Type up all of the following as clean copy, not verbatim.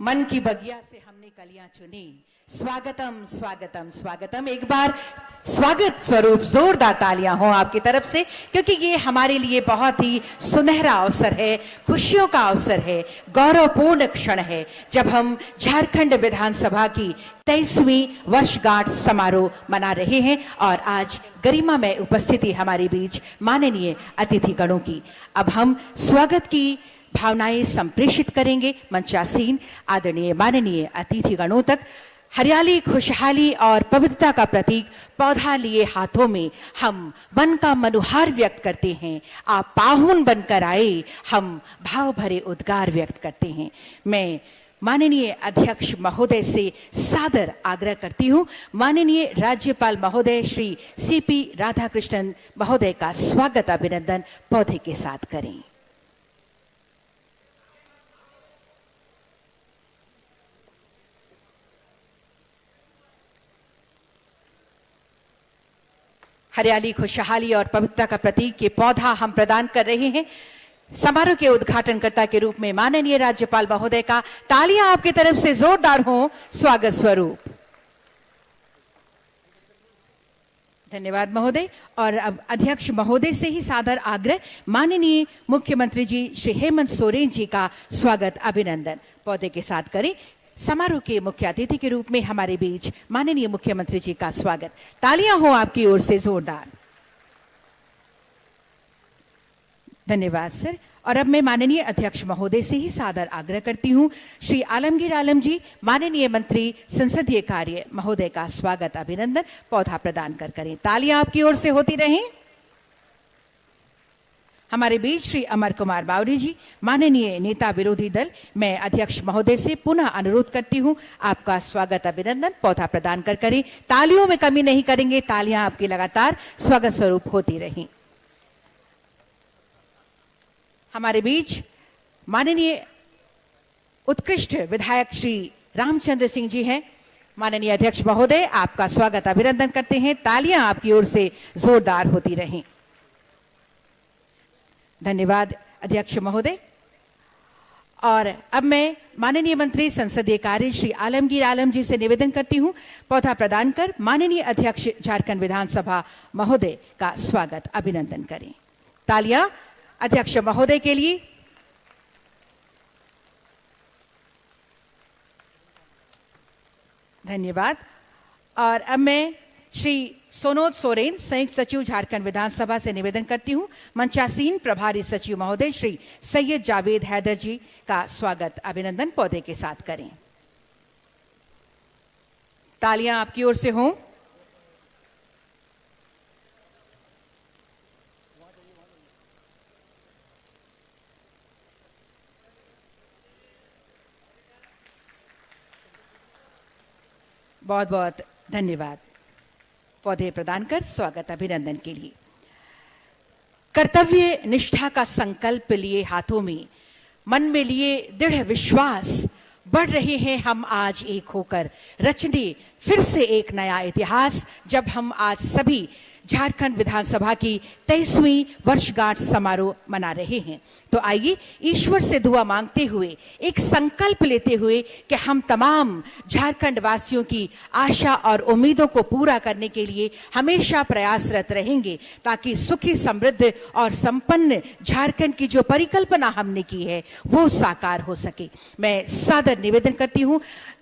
मन की बगिया से हमने कलियां चुनी। स्वागतम स्वागतम स्वागतम। एक बार स्वागत स्वरूप जोरदार तालियां हो आपकी तरफ से, क्योंकि ये हमारे लिए बहुत ही सुनहरा अवसर है, खुशियों का अवसर है, गौरवपूर्ण क्षण है जब हम झारखंड विधानसभा की 23वीं वर्षगांठ समारोह मना रहे हैं और आज गरिमा में उपस्थिति हमारे बीच माननीय अतिथिगणों की। अब हम स्वागत की भावनाएं संप्रेषित करेंगे मंचासीन आदरणीय माननीय अतिथिगणों तक। हरियाली, खुशहाली और पवित्रता का प्रतीक पौधा लिए हाथों में हम मन का मनुहार व्यक्त करते हैं। आप पाहुन बनकर आए, हम भाव भरे उद्गार व्यक्त करते हैं। मैं माननीय अध्यक्ष महोदय से सादर आग्रह करती हूं, माननीय राज्यपाल महोदय श्री सीपी राधाकृष्णन महोदय का स्वागत अभिनंदन पौधे के साथ करें। हरियाली, खुशहाली और पवित्रता का प्रतीक ये पौधा हम प्रदान कर रहे हैं। समारोह के उद्घाटनकर्ता के रूप में माननीय राज्यपाल महोदय का तालियां आपकी तरफ से जोरदार हो स्वागत स्वरूप। धन्यवाद महोदय। और अब अध्यक्ष महोदय से ही सादर आग्रह, माननीय मुख्यमंत्री जी श्री हेमंत सोरेन जी का स्वागत अभिनंदन पौधे के साथ करें। समारोह के मुख्य अतिथि के रूप में हमारे बीच माननीय मुख्यमंत्री जी का स्वागत। तालियां हो आपकी ओर से जोरदार। धन्यवाद सर। और अब मैं माननीय अध्यक्ष महोदय से ही सादर आग्रह करती हूं, श्री आलमगीर आलम जी माननीय मंत्री संसदीय कार्य महोदय का स्वागत अभिनंदन पौधा प्रदान कर करें। तालियां आपकी ओर से होती रहें। हमारे बीच श्री अमर कुमार बावरी जी माननीय नेता विरोधी दल, मैं अध्यक्ष महोदय से पुनः अनुरोध करती हूं आपका स्वागत अभिनंदन पौधा प्रदान कर करें। तालियों में कमी नहीं करेंगे, तालियां आपकी लगातार स्वागत स्वरूप होती रहें। हमारे बीच माननीय उत्कृष्ट विधायक श्री रामचंद्र सिंह जी हैं। माननीय अध्यक्ष महोदय आपका स्वागत अभिनंदन करते हैं। तालियां आपकी ओर से जोरदार होती रहें। धन्यवाद अध्यक्ष महोदय। और अब मैं माननीय मंत्री संसदीय कार्य श्री आलमगीर आलम जी से निवेदन करती हूं, पौधा प्रदान कर माननीय अध्यक्ष झारखंड विधानसभा महोदय का स्वागत अभिनंदन करें। तालियां अध्यक्ष महोदय के लिए। धन्यवाद। और अब मैं श्री सोनोद सोरेन संयुक्त सचिव झारखंड विधानसभा से निवेदन करती हूं, मंचासीन प्रभारी सचिव महोदय श्री सैयद जावेद हैदर जी का स्वागत अभिनंदन पौधे के साथ करें। तालियां आपकी ओर से हों। बहुत बहुत धन्यवाद पौधे प्रदान कर स्वागत अभिनंदन के लिए। कर्तव्य निष्ठा का संकल्प लिए हाथों में, मन में लिए दृढ़ विश्वास, बढ़ रहे हैं हम आज एक होकर, रचने फिर से एक नया इतिहास। जब हम आज सभी झारखंड विधानसभा की 23वीं वर्षगांठ समारोह मना रहे हैं, तो आइए ईश्वर से दुआ मांगते हुए, एक संकल्प लेते हुए कि हम तमाम झारखंड वासियों की आशा और उम्मीदों को पूरा करने के लिए हमेशा प्रयासरत रहेंगे, ताकि सुखी, समृद्ध और संपन्न झारखंड की जो परिकल्पना हमने की है वो साकार हो सके। मैं सादर निवेदन करती हूं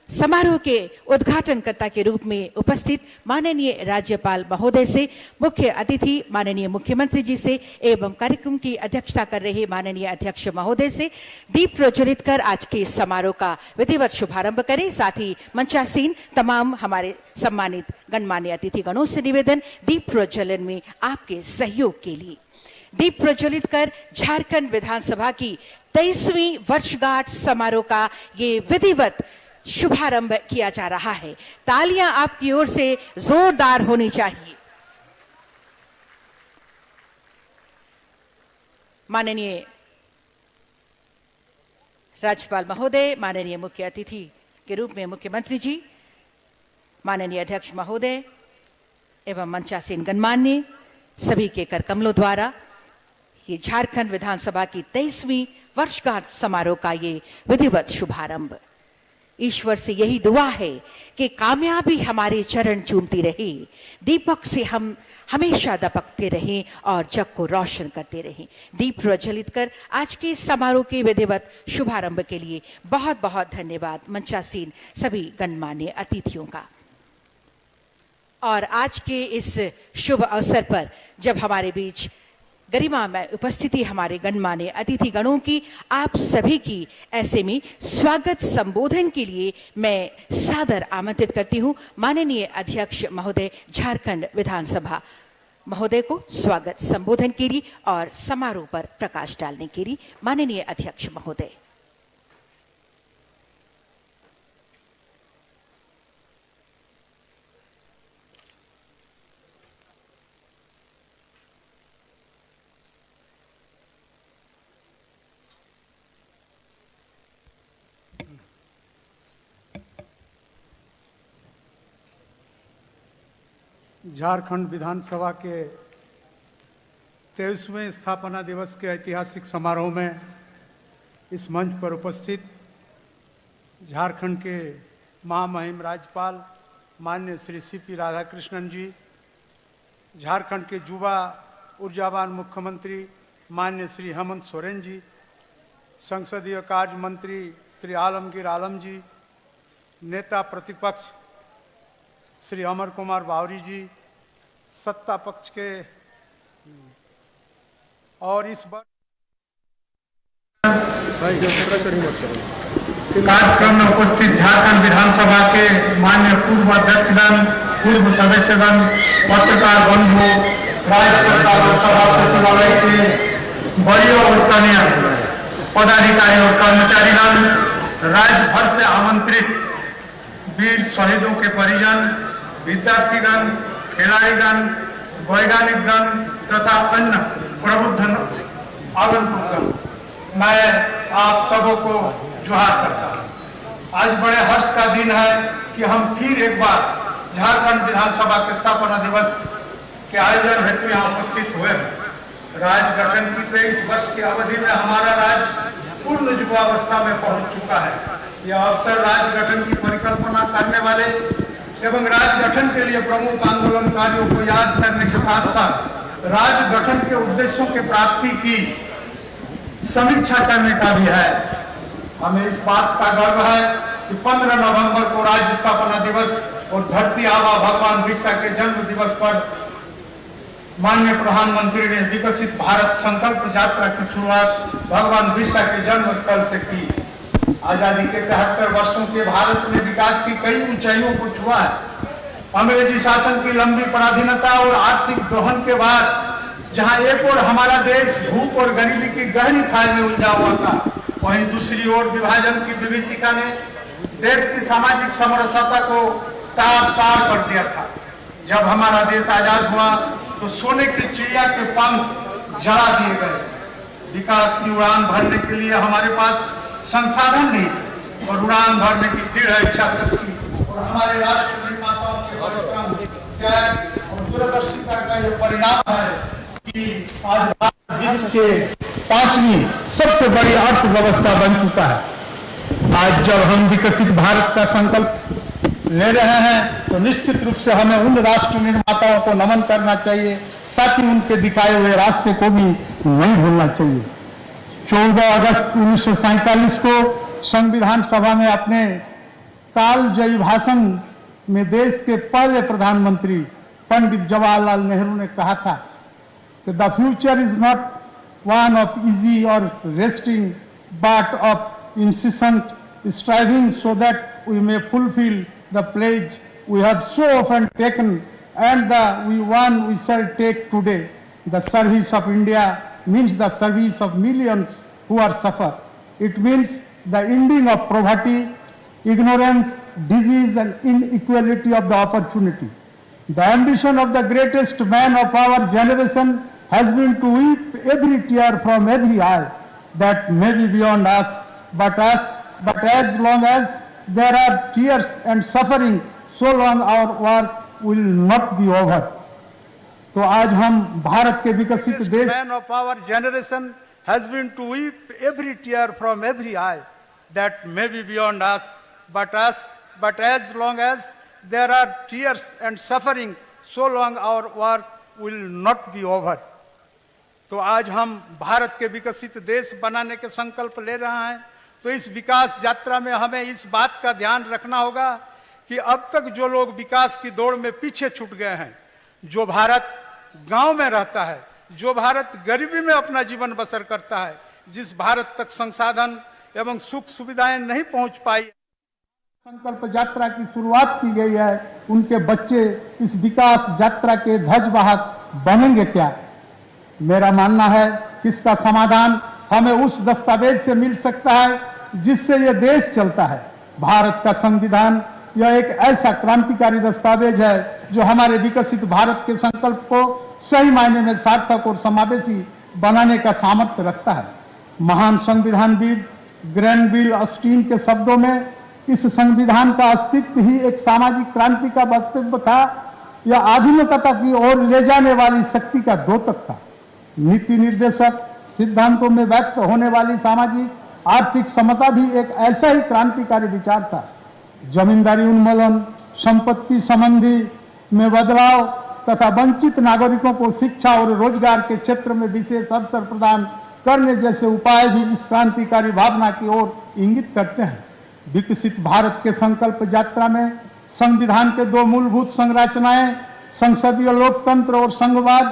समारोह के उद्घाटनकर्ता के रूप में उपस्थित माननीय राज्यपाल महोदय से, मुख्य अतिथि माननीय मुख्यमंत्री जी से एवं कार्यक्रम की अध्यक्षता कर रहे माननीय अध्यक्ष महोदय से दीप प्रज्वलित कर आज के समारोह का विधिवत शुभारंभ करें। साथ ही मंचासीन तमाम हमारे सम्मानित गणमान्य अतिथिगणों से निवेदन, दीप प्रज्वलन में आपके सहयोग के लिए। दीप प्रज्वलित कर झारखंड विधानसभा की 23वीं वर्षगांठ समारोह का ये विधिवत शुभारंभ किया जा रहा है। तालियां आपकी ओर से जोरदार होनी चाहिए। माननीय राज्यपाल महोदय, माननीय मुख्य अतिथि के रूप में मुख्यमंत्री जी, माननीय अध्यक्ष महोदय एवं मंचासीन गणमान्य सभी के कर कमलों द्वारा ये झारखंड विधानसभा की 23वीं वर्षगांठ समारोह का ये विधिवत शुभारंभ ईश्वर से यही दुआ है कि कामयाबी हमारे चरण चूमती रहे, दीपक से हम हमेशा दपकते रहें और जग को रोशन करते रहें। दीप प्रज्वलित कर आज के समारोह के विधिवत शुभारंभ के लिए बहुत बहुत धन्यवाद मंचासीन सभी गणमान्य अतिथियों का। और आज के इस शुभ अवसर पर जब हमारे बीच गरिमा में उपस्थिति हमारे गणमान्य अतिथि गणों की, आप सभी की ऐसे में स्वागत संबोधन के लिए मैं सादर आमंत्रित करती हूं माननीय अध्यक्ष महोदय झारखंड विधानसभा महोदय को स्वागत संबोधन के लिए और समारोह पर प्रकाश डालने के लिए। माननीय अध्यक्ष महोदय। झारखंड विधानसभा के 23वें स्थापना दिवस के ऐतिहासिक समारोह में इस मंच पर उपस्थित झारखंड के महामहिम राज्यपाल माननीय श्री सीपी राधाकृष्णन जी, झारखंड के युवा ऊर्जावान मुख्यमंत्री माननीय श्री हेमंत सोरेन जी, संसदीय कार्य मंत्री श्री आलमगीर आलम जी, नेता प्रतिपक्ष श्री अमर कुमार बावरी जी, सत्ता पक्ष के और इस बार कार्यक्रम में उपस्थित झारखंड विधानसभा के माननीय पूर्व अध्यक्षगण, पूर्व सदस्यगण, पत्रकार बंधु, राज्य सरकार और सभा सचिवालय के बड़े और कन्या पदाधिकारी और कर्मचारीगण, राज्य भर से आमंत्रित वीर शहीदों के परिजन, विद्यार्थीगण, खिलाड़ीगण, वैज्ञानिकगण तथा अन्य प्रबुद्ध आगंतुकगण, मैं आप सबों को जोहार करता हूँ। आज बड़े हर्ष का दिन है कि हम फिर एक बार झारखंड विधानसभा के स्थापना दिवस के आयोजन हेतु यहाँ उपस्थित हुए हैं। राज्य गठन की 23 वर्ष की अवधि में हमारा राज्य पूर्ण युवावस्था में पहुंच चुका है। यह अवसर राज्य गठन की परिकल्पना करने वाले एवं राज्य गठन के लिए प्रमुख आंदोलनकारियों को याद करने के साथ साथ राज्य गठन के उद्देश्यों के प्राप्ति की समीक्षा करने का भी है। हमें इस बात का गर्व है कि 15 नवंबर को राज्य स्थापना दिवस और धरती आबा भगवान बिरसा के जन्म दिवस पर माननीय प्रधानमंत्री ने विकसित भारत संकल्प यात्रा की शुरुआत भगवान बिरसा के जन्म स्थल से की। आजादी के 73 वर्षों के भारत ने विकास की कई ऊंचाइयों को छुआ है। अंग्रेजी शासन की लंबी पराधीनता और आर्थिक दोहन के बाद जहां एक ओर हमारा देश भूख और गरीबी की गहरी खाई में उलझा हुआ था, वहीं दूसरी ओर विभाजन की विभीषिका ने देश की सामाजिक समरसता को तार तार कर दिया था। जब हमारा देश आजाद हुआ तो सोने की चिड़िया के पंख जला दिए गए। विकास की उड़ान भरने के लिए हमारे पास संसाधन नहीं और उड़ान भरने की दृढ़ इच्छा शक्ति और हमारे राष्ट्र निर्माताओं के परिश्रम, त्याग और दूरदर्शिता का यह परिणाम है कि आज विश्व के 5वीं सबसे बड़ी अर्थव्यवस्था बन चुका है। आज जब हम विकसित भारत का संकल्प ले रहे हैं तो निश्चित रूप से हमें उन राष्ट्र निर्माताओं को नमन करना चाहिए, साथ ही उनके दिखाए हुए रास्ते को भी नहीं भूलना चाहिए। 14 अगस्त 1947 को संविधान सभा में अपने कालजयी भाषण में देश के पहले प्रधानमंत्री पंडित जवाहरलाल नेहरू ने कहा था कि the future is not one of easy और resting but of insistent striving so that we may fulfil the pledge we have so often taken and the one we shall take today. The service of India means the service of millions who are suffer. It means the ending of poverty, ignorance, disease and inequality of the opportunity. The ambition of the greatest man of our generation has been to weep every tear from every eye that may be beyond us, but as long as there are tears and suffering, so long our work will not be over. तो आज हम भारत के विकसित देश man of our generation has been to weep every tear from every eye that may be beyond us, but as long as there are tears and suffering, so long our work will not be over. तो आज हम भारत के विकसित देश बनाने के संकल्प ले रहे हैं, तो इस विकास यात्रा में हमें इस बात का ध्यान रखना होगा कि अब तक जो लोग विकास की दौड़ में पीछे छूट गए हैं, जो भारत गांव में रहता है, जो भारत गरीबी में अपना जीवन बसर करता है, जिस भारत तक संसाधन एवं सुख सुविधाएं नहीं पहुंच पाई, संकल्प यात्रा की शुरुआत की गई है, उनके बच्चे इस विकास यात्रा के ध्वजवाहक बनेंगे क्या? मेरा मानना है कि इसका समाधान हमें उस दस्तावेज से मिल सकता है जिससे यह देश चलता है। भारत का संविधान यह एक ऐसा क्रांतिकारी दस्तावेज है जो हमारे विकसित भारत के संकल्प को सही मायने में सार्थक और समावेशी बनाने का सामर्थ्य रखता है। महान संविधानविद ग्रैनविल ऑस्टिन के शब्दों में, इस संविधान का अस्तित्व ही एक सामाजिक क्रांति का वक्तव्य था, यह आधुनिकता की ओर ले जाने वाली शक्ति का द्योतक था। नीति निर्देशक सिद्धांतों में व्यक्त होने वाली सामाजिक आर्थिक समता भी एक ऐसा ही क्रांतिकारी विचार था। जमींदारी उन्मूलन, संपत्ति संबंधी में बदलाव तथा वंचित नागरिकों को शिक्षा और रोजगार के क्षेत्र में विशेष अवसर प्रदान करने जैसे उपाय भी इस क्रांतिकारी भावना की ओर इंगित करते हैं। विकसित भारत के संकल्प यात्रा में संविधान के दो मूलभूत संरचनाएं, संसदीय लोकतंत्र और संघवाद,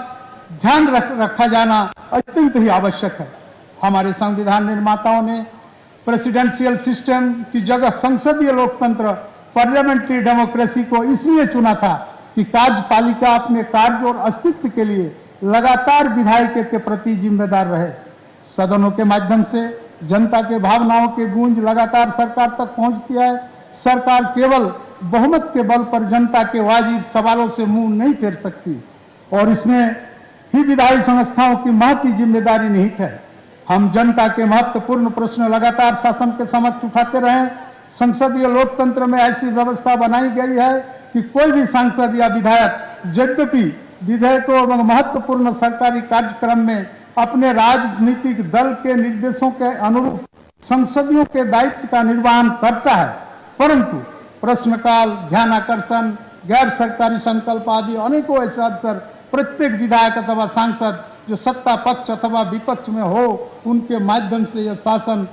ध्यान रखा जाना अत्यंत ही आवश्यक है। हमारे संविधान निर्माताओं ने प्रेसिडेंशियल सिस्टम की जगह संसदीय लोकतंत्र, पार्लियामेंट्री डेमोक्रेसी को इसलिए चुना था कि कार्यपालिका अपने कार्य और अस्तित्व के लिए लगातार विधायिका के प्रति जिम्मेदार रहे। सदनों के माध्यम से जनता के भावनाओं के गूंज लगातार सरकार तक पहुंचती है। सरकार केवल बहुमत के बल पर जनता के वाजिब सवालों से मुंह नहीं फेर सकती और इसमें ही विधायी संस्थाओं की महती जिम्मेदारी निहित है। हम जनता के महत्वपूर्ण प्रश्न लगातार शासन के समक्ष उठाते रहे। संसदीय लोकतंत्र में ऐसी व्यवस्था बनाई गई है कि कोई भी सांसद या विधायक यद्यपि विधेयकों एवं महत्वपूर्ण सरकारी कार्यक्रम में अपने राजनीतिक दल के निर्देशों के अनुरूप संसदीयों के दायित्व का निर्वहन करता है, परंतु प्रश्नकाल, ध्यानाकर्षण, गैर सरकारी संकल्प आदि अनेकों ऐसे अवसर प्रत्येक विधायक अथवा सांसद जो सत्ता पक्ष अथवा विपक्ष में हो, उनके माध्यम से यह शासन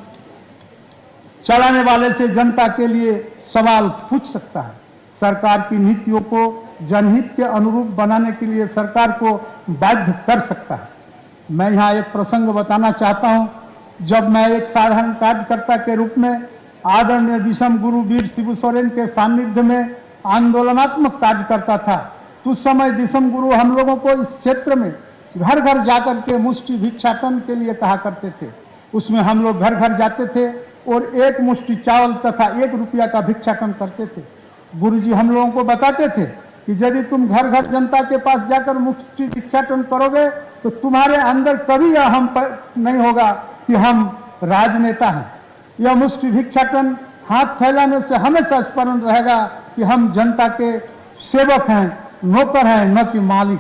चलाने वाले से जनता के लिए सवाल पूछ सकता है। सरकार की नीतियों को जनहित के अनुरूप बनाने के लिए सरकार को बाध्य कर सकता है। मैं यहाँ एक प्रसंग बताना चाहता हूँ। जब मैं एक साधारण कार्यकर्ता के रूप में आदरणीय दिसम गुरु वीर शिबू सोरेन के सानिध्य में आंदोलनात्मक कार्य करता था, तो उस समय दिसम गुरु हम लोगों को इस क्षेत्र में घर घर जाकर के मुष्टि भिक्षाटन के लिए कहा करते थे। उसमें हम लोग घर घर जाते थे और एक मुष्टि चावल तथा 1 रुपया का भिक्षाटन करते थे। गुरुजी हम लोगों को बताते थे कि यदि तुम घर घर जनता के पास जाकर मुष्टि भिक्षाटन करोगे तो तुम्हारे अंदर कभी यह हम नहीं होगा कि हम राजनेता हैं। यह मुष्टि भिक्षाटन हाथ फैलाने से हमेशा स्मरण रहेगा कि हम जनता के सेवक हैं, नौकर हैं, न कि मालिक।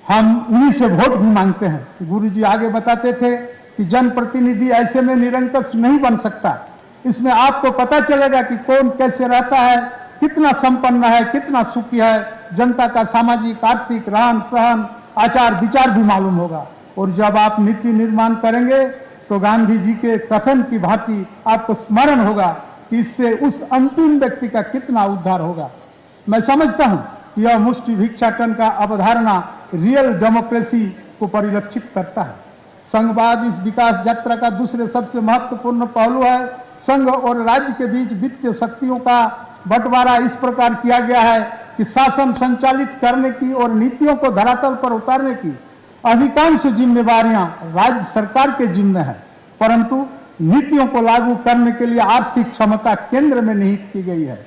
हम उन्हीं से वोट भी मांगते हैं। गुरुजी आगे बताते थे कि जनप्रतिनिधि ऐसे में निरंकुश नहीं बन सकता। इसमें आपको पता चलेगा कि कौन कैसे रहता है, कितना संपन्न है, कितना सुखी है, जनता का सामाजिक, आर्थिक, रहन सहन, आचार विचार भी मालूम होगा। और जब आप नीति निर्माण करेंगे तो गांधी जी के कथन की भांति आपको स्मरण होगा कि इससे उस अंतिम व्यक्ति का कितना उद्धार होगा। मैं समझता हूं कि यह मुष्टि भिक्षाटन का अवधारणा रियल डेमोक्रेसी को परिलक्षित करता है। संघवाद इस विकास यात्रा का दूसरे सबसे महत्वपूर्ण पहलू है। संघ और राज्य के बीच वित्तीय शक्तियों का बंटवारा इस प्रकार किया गया है कि शासन संचालित करने की और नीतियों को धरातल पर उतारने की अधिकांश जिम्मेवारियां राज्य सरकार के जिम्मे है, परंतु नीतियों को लागू करने के लिए आर्थिक क्षमता केंद्र में निहित की गई है।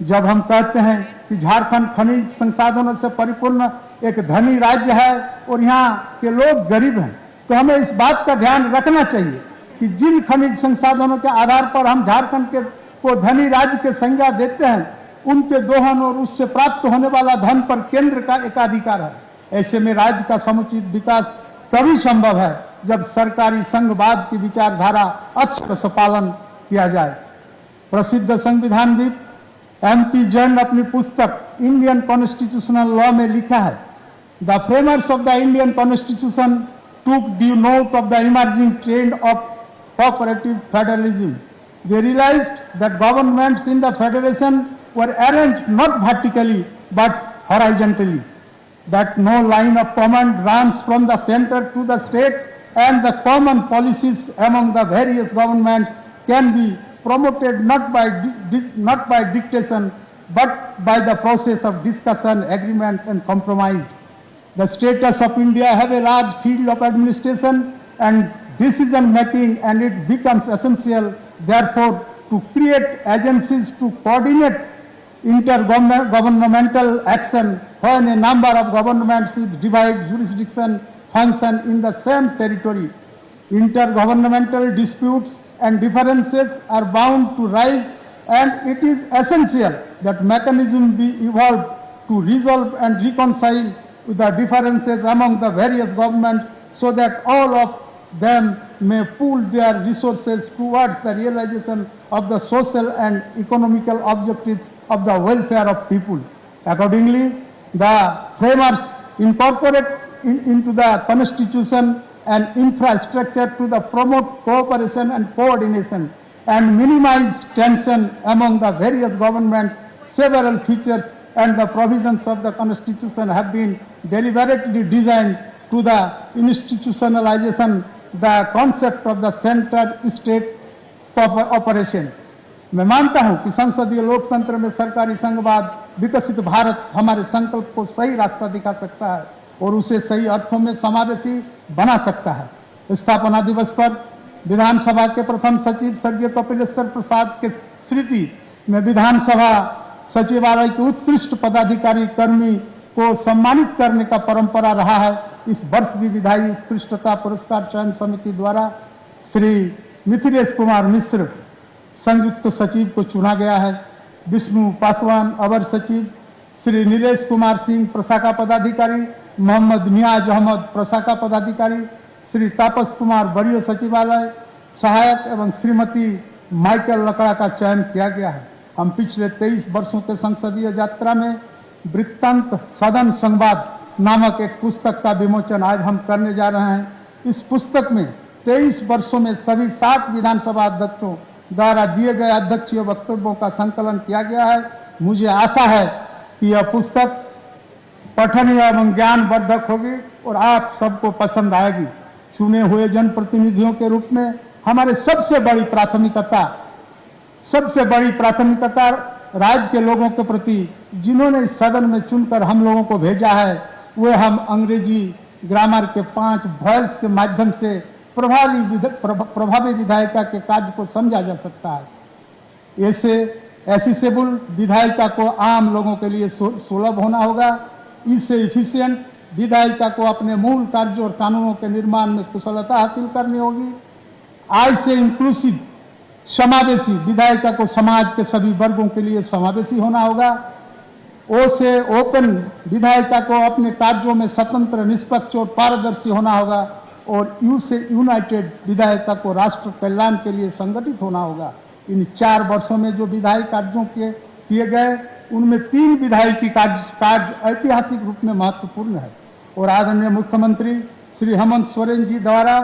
जब हम कहते हैं कि झारखंड खनिज संसाधनों से परिपूर्ण एक धनी राज्य है और यहाँ के लोग गरीब हैं, तो हमें इस बात का ध्यान रखना चाहिए कि जिन खनिज संसाधनों के आधार पर हम झारखंड को धनी राज्य के संज्ञा देते हैं, उनके दोहन और उससे प्राप्त होने वाला धन पर केंद्र का एकाधिकार है। ऐसे में राज्य का समुचित विकास तभी संभव है जब सरकारी संघवाद की विचारधारा अक्षरश पालन किया जाए। प्रसिद्ध संविधानविद MP जैन अपनी पुस्तक इंडियन कॉन्स्टिट्यूशनल लॉ में लिखा है, the framers of the Indian constitution took due note of the emerging trend of cooperative federalism. They realized that governments in the federation were arranged not vertically but horizontally, that no line of command runs from the center to the state, and the common policies among the various governments can be promoted not by dictation but by the process of discussion, agreement and compromise. The status of India have a large field of administration and decision making, and it becomes essential therefore to create agencies to coordinate intergovernmental action when a number of governments with divided jurisdiction function in the same territory. Intergovernmental disputes and differences are bound to rise, and it is essential that mechanism be evolved to resolve and reconcile with the differences among the various governments, so that all of them may pool their resources towards the realization of the social and economical objectives of the welfare of people. Accordingly, the framers incorporate into the constitution an infrastructure to the promote cooperation and coordination and minimize tension among the various governments. Several features and the provisions of the constitution have been deliberately designed to the institutionalization the concept of the center state operation. मैं मानता हूं कि संसदीय लोकतंत्र में सरकारी संघवाद विकसित भारत हमारे संकल्प को सही रास्ता दिखा सकता है और उसे सही अर्थों में समावेशी बना सकता है। स्थापना दिवस पर विधानसभा के प्रथम सचिव स्वर्गीय कपिलेश्वर प्रसाद के स्मृति में विधानसभा सचिवालय के उत्कृष्ट पदाधिकारी कर्मी को सम्मानित करने का परंपरा रहा है। इस वर्ष भी विधायी उत्कृष्टता पुरस्कार चयन समिति द्वारा श्री मिथिलेश कुमार मिश्र संयुक्त सचिव को चुना गया है। विष्णु पासवान अवर सचिव, श्री नीलेश कुमार सिंह प्रशाखा पदाधिकारी, मोहम्मद नियाज अहमद प्रशाखा पदाधिकारी, श्री तापस कुमार वरीय सचिवालय सहायक एवं श्रीमती माइकल लकड़ा का चयन किया गया है। हम पिछले 23 वर्षों के संसदीय यात्रा में वृत्तांत सदन संवाद नामक एक पुस्तक का विमोचन आज हम करने जा रहे हैं। इस पुस्तक में 23 वर्षों में सभी 7 विधानसभा अध्यक्षों द्वारा दिए गए अध्यक्षीय वक्तव्यों का संकलन किया गया है। मुझे आशा है कि यह पुस्तक पठनीय एवं ज्ञानवर्धक होगी और आप सबको पसंद आएगी। चुने हुए जनप्रतिनिधियों के रूप में हमारे सबसे बड़ी प्राथमिकता राज्य के लोगों के प्रति जिन्होंने इस सदन में चुनकर हम लोगों को भेजा है, वे हम अंग्रेजी ग्रामर के 5 वॉयल्स के माध्यम से प्रभावी विधायिका के कार्य को समझा जा सकता है। ऐसी सेबुल विधायिका को आम लोगों के लिए सुलभ होना होगा। इससे इफिशिएंट विधायिका को अपने मूल कार्यों और कानूनों के निर्माण में कुशलता हासिल करनी होगी। आज से इंक्लूसिव समावेशी विधायिका को समाज के सभी वर्गों के लिए समावेशी होना होगा। ओ से ओपन विधायिका को अपने कार्यों में स्वतंत्र, निष्पक्ष और पारदर्शी होना होगा। और यू से यूनाइटेड विधायिका को राष्ट्र कल्याण के लिए संगठित होना होगा। इन 4 वर्षों में जो विधायी कार्यों किए गए उनमें 3 विधायिकी कार्य ऐतिहासिक रूप में महत्वपूर्ण है और आदरणीय मुख्यमंत्री श्री हेमंत सोरेन जी द्वारा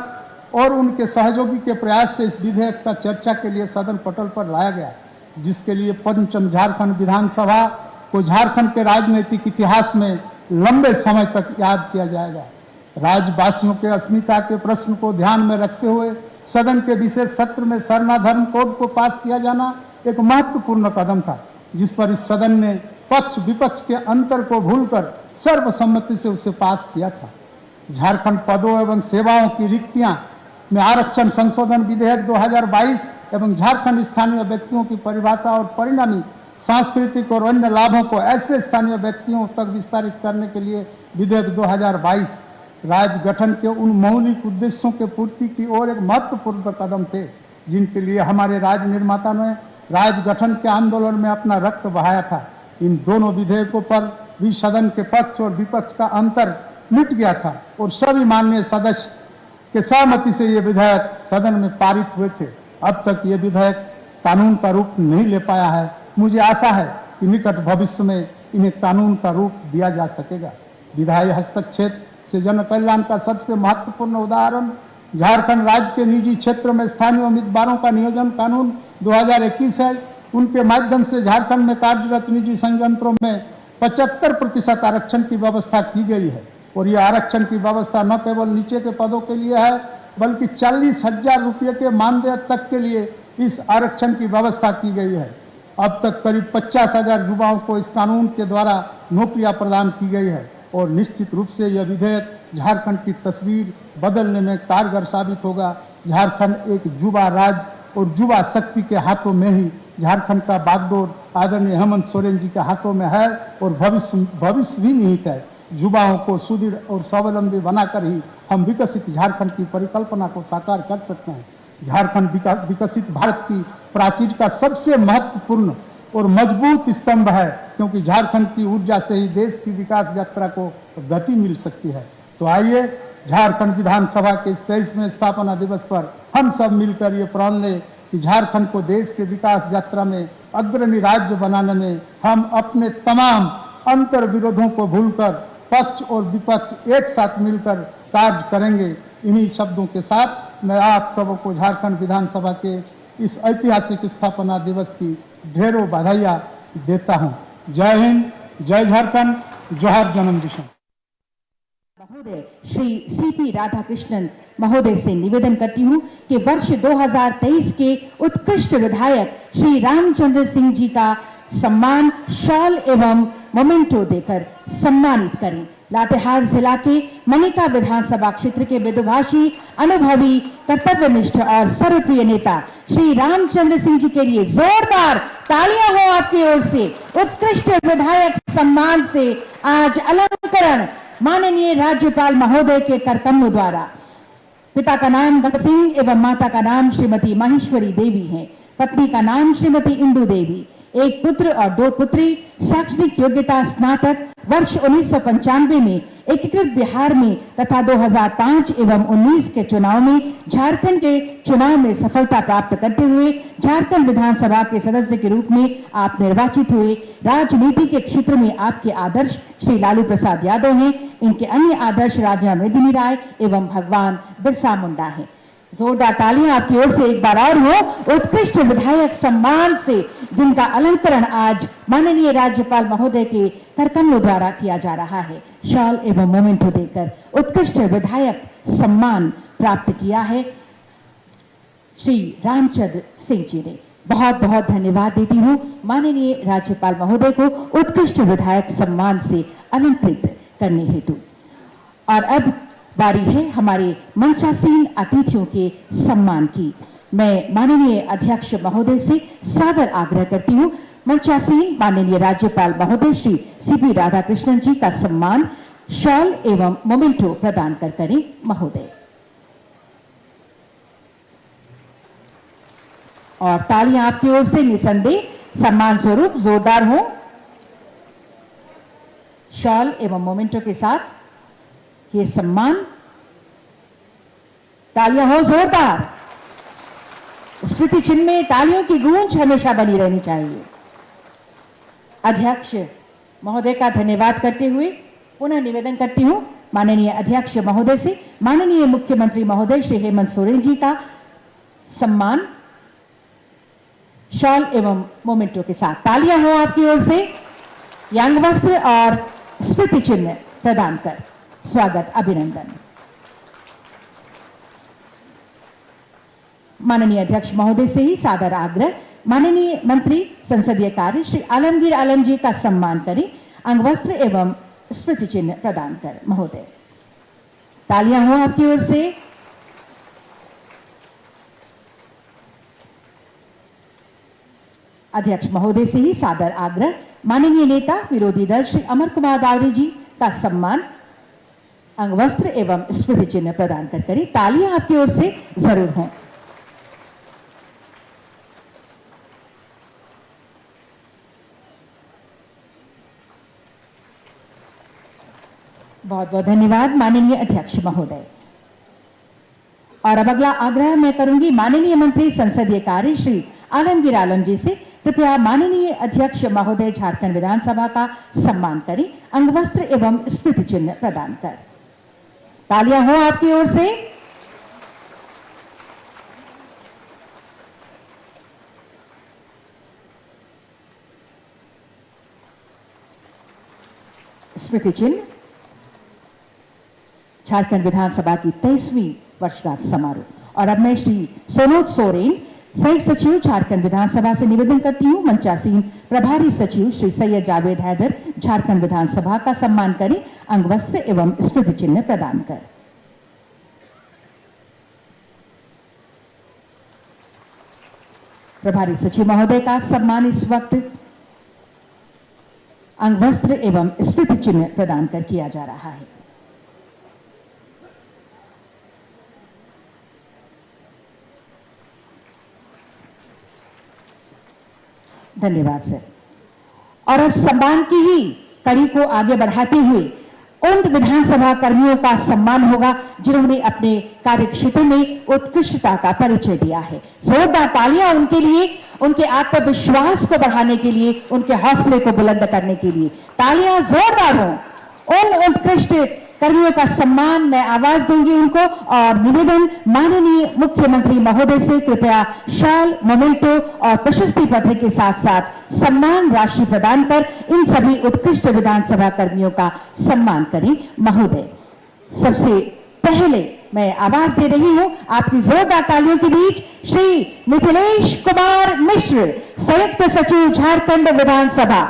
और उनके सहयोगी के प्रयास से इस विधेयक का चर्चा के लिए सदन पटल पर लाया गया, जिसके लिए पंचम झारखंड विधानसभा को झारखंड के राजनीतिक इतिहास में लंबे समय तक याद किया जाएगा। राज्यवासियों के अस्मिता के प्रश्न को ध्यान में रखते हुए सदन के विशेष सत्र में सरना धर्म कोड को पास किया जाना एक महत्वपूर्ण कदम था, जिस पर इस सदन ने पक्ष विपक्ष के अंतर को भूलकर सर्वसम्मति से उसे पास किया था। झारखंड पदों एवं सेवाओं की रिक्तियां में आरक्षण संशोधन विधेयक 2022 एवं झारखंड स्थानीय व्यक्तियों की परिभाषा और परिणामी सांस्कृतिक और अन्य लाभों को ऐसे स्थानीय व्यक्तियों तक विस्तारित करने के लिए विधेयक 2022 राज्य गठन के उन मौलिक उद्देश्यों के पूर्ति की ओर एक महत्वपूर्ण कदम थे, जिनके लिए हमारे राज्य निर्माता ने राज्य गठन के आंदोलन में अपना रक्त बहाया था। इन दोनों विधेयकों पर भी सदन के पक्ष और विपक्ष का अंतर मिट गया था और सभी माननीय सदस्य के सहमति से ये विधेयक सदन में पारित हुए थे। अब तक ये विधेयक कानून का रूप नहीं ले पाया है। मुझे आशा है कि निकट भविष्य में इन्हें कानून का रूप दिया जा सकेगा। विधायी हस्तक्षेप से जन कल्याण का सबसे महत्वपूर्ण उदाहरण झारखंड राज्य के निजी क्षेत्र में स्थानीय उम्मीदवारों का नियोजन कानून 2021 है। उनके माध्यम से झारखंड में कार्यरत निजी संयंत्रों में 75% आरक्षण की व्यवस्था की गई है और यह आरक्षण की व्यवस्था न केवल नीचे के पदों के लिए है बल्कि 40,000 रुपये के मानदेय तक के लिए इस आरक्षण की व्यवस्था की गई है। अब तक करीब 50,000 युवाओं को इस कानून के द्वारा नौकरियां प्रदान की गई है और निश्चित रूप से यह विधेयक झारखंड की तस्वीर बदलने में कारगर साबित होगा। झारखंड एक युवा राज्य और युवा शक्ति के हाथों में ही झारखंड का बागडोर आदरणीय हेमंत सोरेन जी के हाथों में है और भविष्य भी निहित है। युवाओं को सुदृढ़ और स्वावलंबी बनाकर ही हम विकसित झारखंड की परिकल्पना को साकार कर सकते हैं। झारखंड विकसित भारत की प्राचीर का सबसे महत्वपूर्ण और मजबूत स्तंभ है, क्योंकि झारखंड की ऊर्जा से ही देश की विकास यात्रा को गति मिल सकती है। तो आइए झारखंड विधानसभा के इस 23वें स्थापना दिवस पर हम सब मिलकर ये प्रण लें कि झारखंड को देश के विकास यात्रा में अग्रणी राज्य बनाने में हम अपने तमाम अंतर विरोधों को भूलकर पक्ष और विपक्ष एक साथ मिलकर कार्य करेंगे। इन्हीं शब्दों के साथ मैं आप सबको झारखंड विधानसभा के इस ऐतिहासिक स्थापना दिवस की ढेरों बधाइयां देता हूं। जय हिंद, जय झारखंड, जोहार जन्मदिवस। महोदय श्री सीपी राधाकृष्णन महोदय से निवेदन करती हूं कि वर्ष 2023 के उत्कृष्ट विधायक श्री रामचंद्र सिंह जी का सम्मान शॉल एवं मोमेंटो देकर सम्मानित करें। लातेहार जिला के मनिका विधानसभा क्षेत्र के मृदुभाषी, अनुभवी, कर्तव्यनिष्ठ और सर्वप्रिय नेता श्री रामचंद्र सिंह जी के लिए जोरदार तालियां हो आपकी ओर से। उत्कृष्ट विधायक सम्मान से आज अलंकरण माननीय राज्यपाल महोदय के करकम्म द्वारा। पिता का नाम गण सिंह एवं माता का नाम श्रीमती माहेश्वरी देवी है। पत्नी का नाम श्रीमती इंदु देवी। एक पुत्र और 2 पुत्री। शैक्षणिक योग्यता स्नातक। वर्ष 1995 में एकीकृत बिहार में तथा 2005 एवं 19 के चुनाव में झारखंड के चुनाव में सफलता प्राप्त करते हुए झारखंड विधानसभा के सदस्य के रूप में आप निर्वाचित हुए। राजनीति के क्षेत्र में आपके आदर्श श्री लालू प्रसाद यादव हैं। इनके अन्य आदर्श राजा मेदिनी राय एवं भगवान बिरसा मुंडा हैं। जोरदार तालियां आपकी ओर से एक बार और हो उत्कृष्ट विधायक सम्मान से, जिनका अलंकरण आज माननीय राज्यपाल महोदय के करकम्म द्वारा किया जा रहा है। शॉल एवं मोमेंटो देकर उत्कृष्ट विधायक सम्मान प्राप्त किया है श्री रामचंद्र सिंह जी ने। बहुत बहुत धन्यवाद देती हूं माननीय राज्यपाल महोदय को उत्कृष्ट विधायक सम्मान से अलंकृत करने हेतु। और अब बारी है हमारे मंचासीन अतिथियों के सम्मान की। मैं माननीय अध्यक्ष महोदय से सादर आग्रह करती हूं मंचासीन माननीय राज्यपाल महोदय श्री सीपी राधाकृष्णन जी का सम्मान शॉल एवं मोमेंटो प्रदान कर करें महोदय। और तालियां आपकी ओर से निसंदेह सम्मान स्वरूप जोरदार हो। शॉल एवं मोमेंटो के साथ ये सम्मान, तालियां हो जोरदार। स्मृति चिन्ह में तालियों की गूंज हमेशा बनी रहनी चाहिए। अध्यक्ष महोदय का धन्यवाद करते हुए पुनः निवेदन करती हूं माननीय अध्यक्ष महोदय से माननीय मुख्यमंत्री महोदय श्री हेमंत सोरेन जी का सम्मान शॉल एवं मोमेंटो के साथ। तालियां हो आपकी ओर से। यांग वस्त्र और स्मृति चिन्ह प्रदान कर स्वागत अभिनंदन। माननीय अध्यक्ष महोदय से ही सादर आग्रह माननीय मंत्री संसदीय कार्य श्री आलमगीर आलम जी का सम्मान करें। अंगवस्त्र एवं स्मृति चिन्ह प्रदान कर महोदय। तालियां हो आपकी ओर से। अध्यक्ष महोदय से ही सादर आग्रह माननीय नेता विरोधी दल श्री अमर कुमार बावरी जी का सम्मान अंगवस्त्र एवं स्मृति चिन्ह प्रदान कर करें। तालियां आपकी ओर से जरूर हों। बहुत बहुत धन्यवाद माननीय अध्यक्ष महोदय। और अब अगला आग्रह मैं करूंगी माननीय मंत्री संसदीय कार्य श्री आलमगीर आलम जी से कृपया माननीय अध्यक्ष महोदय झारखंड विधानसभा का सम्मान करें, अंगवस्त्र एवं स्मृति चिन्ह प्रदान कर। तालियां हो आपकी ओर से। स्मृति चिन्ह झारखंड विधानसभा की 23वीं वर्षगांठ समारोह। और अब मैं श्री सोनोज सोरेन, संयुक्त सचिव झारखंड विधानसभा से निवेदन करती हूं, मंचासीन प्रभारी सचिव श्री सैयद जावेद हैदर झारखंड विधानसभा का सम्मान करें, अंगवस्त्र एवं स्मृति चिन्ह प्रदान कर। प्रभारी सचिव महोदय का सम्मान इस वक्त अंगवस्त्र एवं स्मृति चिन्ह प्रदान कर किया जा रहा है। धन्यवाद सर। और अब सम्मान की ही कड़ी को आगे बढ़ाते हुए उन विधानसभा कर्मियों का सम्मान होगा जिन्होंने अपने कार्यक्षेत्र में उत्कृष्टता का परिचय दिया है। जोरदार तालियां उनके लिए, उनके आत्मविश्वास को बढ़ाने के लिए, उनके हौसले को बुलंद करने के लिए। तालियां जोरदार हो उन उत्कृष्ट कर्मियों का सम्मान। मैं आवाज दूंगी उनको और निवेदन माननीय मुख्यमंत्री महोदय से कृपया शाल, मोमेंटो और प्रशस्ति पत्र के साथ साथ सम्मान राशि प्रदान कर इन सभी उत्कृष्ट विधानसभा कर्मियों का सम्मान करें महोदय। सबसे पहले मैं आवाज दे रही हूं आपकी जोरदार तालियों के बीच श्री मिथिलेश कुमार मिश्र, संयुक्त सचिव झारखंड विधानसभा,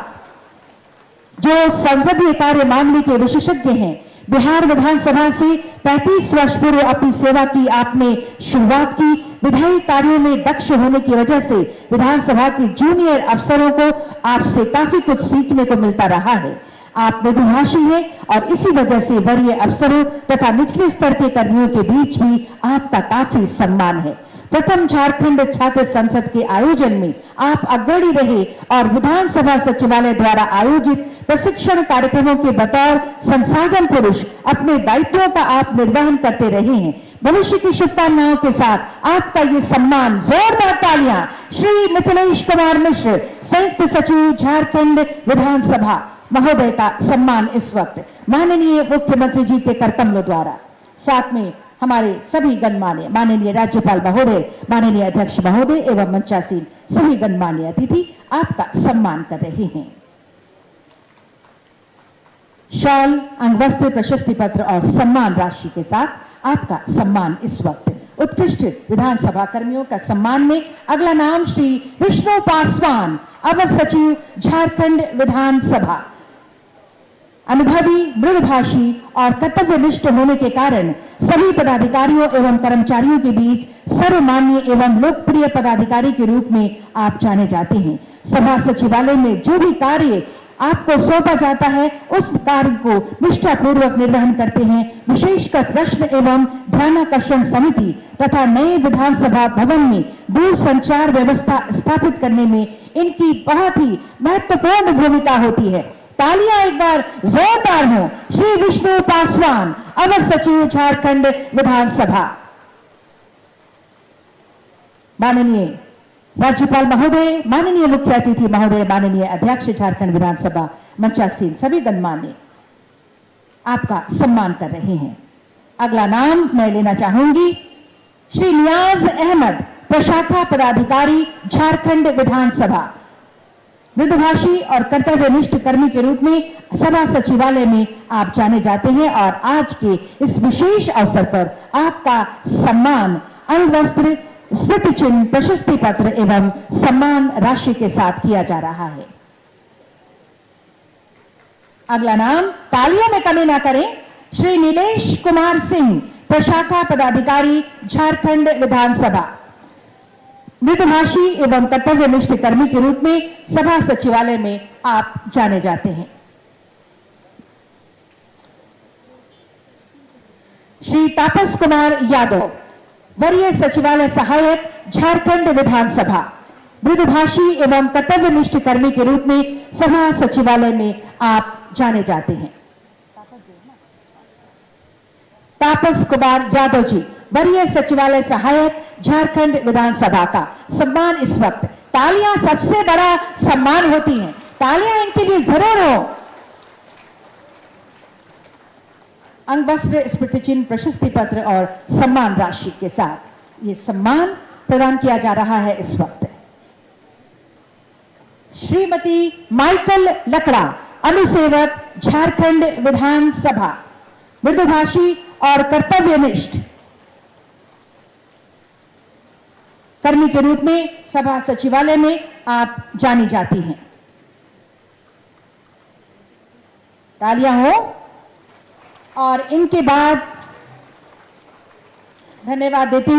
जो संसदीय कार्य मामले के विशेषज्ञ हैं। बिहार विधानसभा से 35 वर्ष पूर्व अपनी सेवा की आपने शुरुआत की। विधायी कार्यों में दक्ष होने की वजह से विधानसभा के जूनियर अफसरों को आपसे काफी कुछ सीखने को मिलता रहा है। आप मृदुभाषी हैं और इसी वजह से वरीय अफसरों तथा निचले स्तर के कर्मियों के बीच भी आपका काफी सम्मान है। प्रथम झारखंड छात्र संसद के आयोजन में आप अग्रणी रहे और विधानसभा सचिवालय द्वारा आयोजित प्रशिक्षण कार्यक्रमों के बतौर संसाधन पुरुष अपने दायित्वों का आप निर्वहन करते रहे हैं। भविष्य की शुभकामनाओं के साथ आपका ये सम्मान, जोरदार तालियां श्री मिथिलेश कुमार मिश्र, संयुक्त सचिव झारखंड विधानसभा महोदय का सम्मान इस वक्त माननीय मुख्यमंत्री जी के करकमलों द्वारा, साथ में हमारे सभी गणमान्य माननीय राज्यपाल महोदय, माननीय अध्यक्ष महोदय एवं मंचासीन सभी गणमान्य अतिथि आपका सम्मान कर रहे हैं। शॉल, अंगवस्त्र, प्रशस्ति पत्र और सम्मान राशि के साथ आपका सम्मान इस वक्त उत्कृष्ट विधानसभा कर्मियों का सम्मान में अगला नाम श्री विष्णु पासवान, अवर सचिव झारखंड विधानसभा। अनुभवी, मृदुभाषी और कर्तव्यनिष्ठ होने के कारण सभी पदाधिकारियों एवं कर्मचारियों के बीच सर्वमान्य एवं लोकप्रिय पदाधिकारी के रूप में आप जाने जाते हैं। सभा सचिवालय में जो भी कार्य आपको सौंपा जाता है उस कार्य को निष्ठापूर्वक निर्वहन करते हैं। विशेषकर प्रश्न एवं ध्यानाकर्षण समिति तथा नए विधानसभा भवन में दूर संचार व्यवस्था स्थापित करने में इनकी बहुत ही महत्वपूर्ण भूमिका होती है। तालियां एक बार जोरदार हो श्री विष्णु पासवान, अवर सचिव झारखंड विधानसभा। माननीय राज्यपाल महोदय, माननीय मुख्य अतिथि महोदय, माननीय अध्यक्ष झारखंड विधानसभा, मंचासीन सभी गणमान्य आपका सम्मान कर रहे हैं। अगला नाम मैं लेना चाहूंगी श्री नियाज अहमद, प्रशाखा पदाधिकारी झारखंड विधानसभा। मृदुभाषी और कर्तव्यनिष्ठ कर्मी के रूप में सभा सचिवालय में आप जाने जाते हैं और आज के इस विशेष अवसर पर आपका सम्मान अंगवस्त्र, स्मृति चिन्ह, प्रशस्ति पत्र एवं सम्मान राशि के साथ किया जा रहा है। अगला नाम, तालियों में कमी ना करें, श्री नीलेश कुमार सिंह, प्रशाखा पदाधिकारी झारखंड विधानसभा। मृदुभाषी एवं कर्तव्यनिष्ठ कर्मी के रूप में सभा सचिवालय में आप जाने जाते हैं। श्री तापस कुमार यादव, वरीय सचिवालय सहायक झारखंड विधानसभा। मृदुभाषी एवं कर्तव्यनिष्ठ कर्मी के रूप में सभा सचिवालय में आप जाने जाते हैं। तापस कुमार यादव जी, वरीय सचिवालय सहायक झारखंड विधानसभा का सम्मान इस वक्त। तालियां सबसे बड़ा सम्मान होती हैं, तालियां इनके लिए जरूर हो। अंगवस्त्र, स्मृति चिन्ह, प्रशस्ति पत्र और सम्मान राशि के साथ ये सम्मान प्रदान किया जा रहा है इस वक्त। श्रीमती माइकल लकड़ा, अनुसेवक, झारखंड विधानसभा, मृदुभाषी और कर्तव्यनिष्ठ कर्मी के रूप में सभा सचिवालय में आप जानी जाती हैं। तालियां हो। और इनके बाद धन्यवाद देते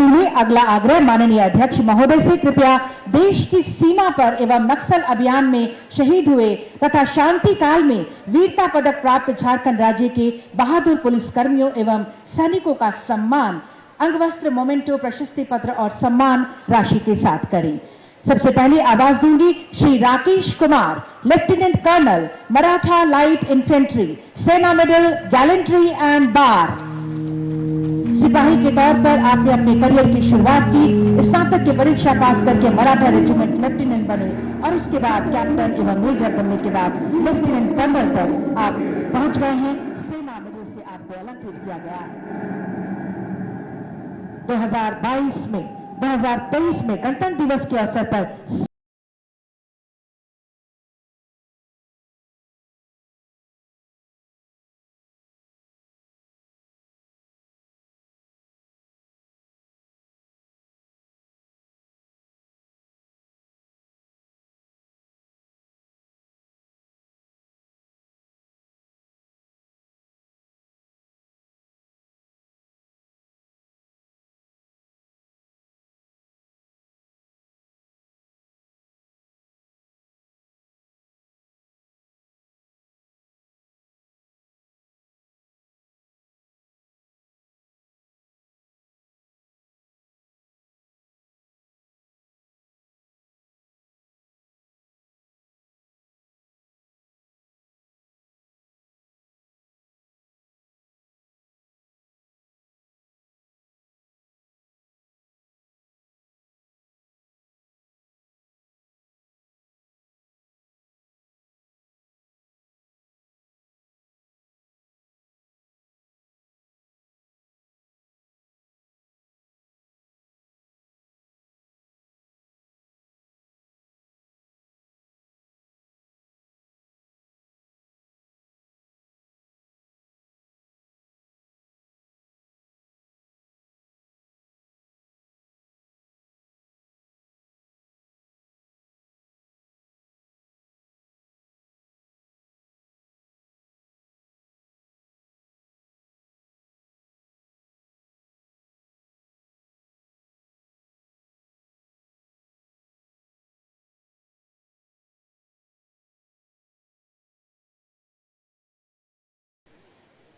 हुए अगला आग्रह माननीय अध्यक्ष महोदय से कृपया देश की सीमा पर एवं नक्सल अभियान में शहीद हुए तथा शांति काल में वीरता पदक प्राप्त झारखंड राज्य के बहादुर पुलिस कर्मियों एवं सैनिकों का सम्मान अंगवस्त्र, मोमेंटो, प्रशस्ति पत्र और सम्मान राशि के साथ करें। सबसे पहले आवाज दूंगी Shri Rakesh Kumar, lieutenant colonel, Maratha light infantry, Sena medal, gallantry and bar. सिपाही के तौर पर आपने अपने करियर की शुरुआत की, स्नातक की परीक्षा पास करके मराठा रेजिमेंट लेफ्टिनेंट बने और उसके बाद कैप्टन एवं मेजर बनने के बाद लेफ्टिनेंट कर्नल तक आप पहुंच गए हैं। सेना मेडल से आपको अलंकृत किया गया है। 2023 में गणतंत्र दिवस के अवसर पर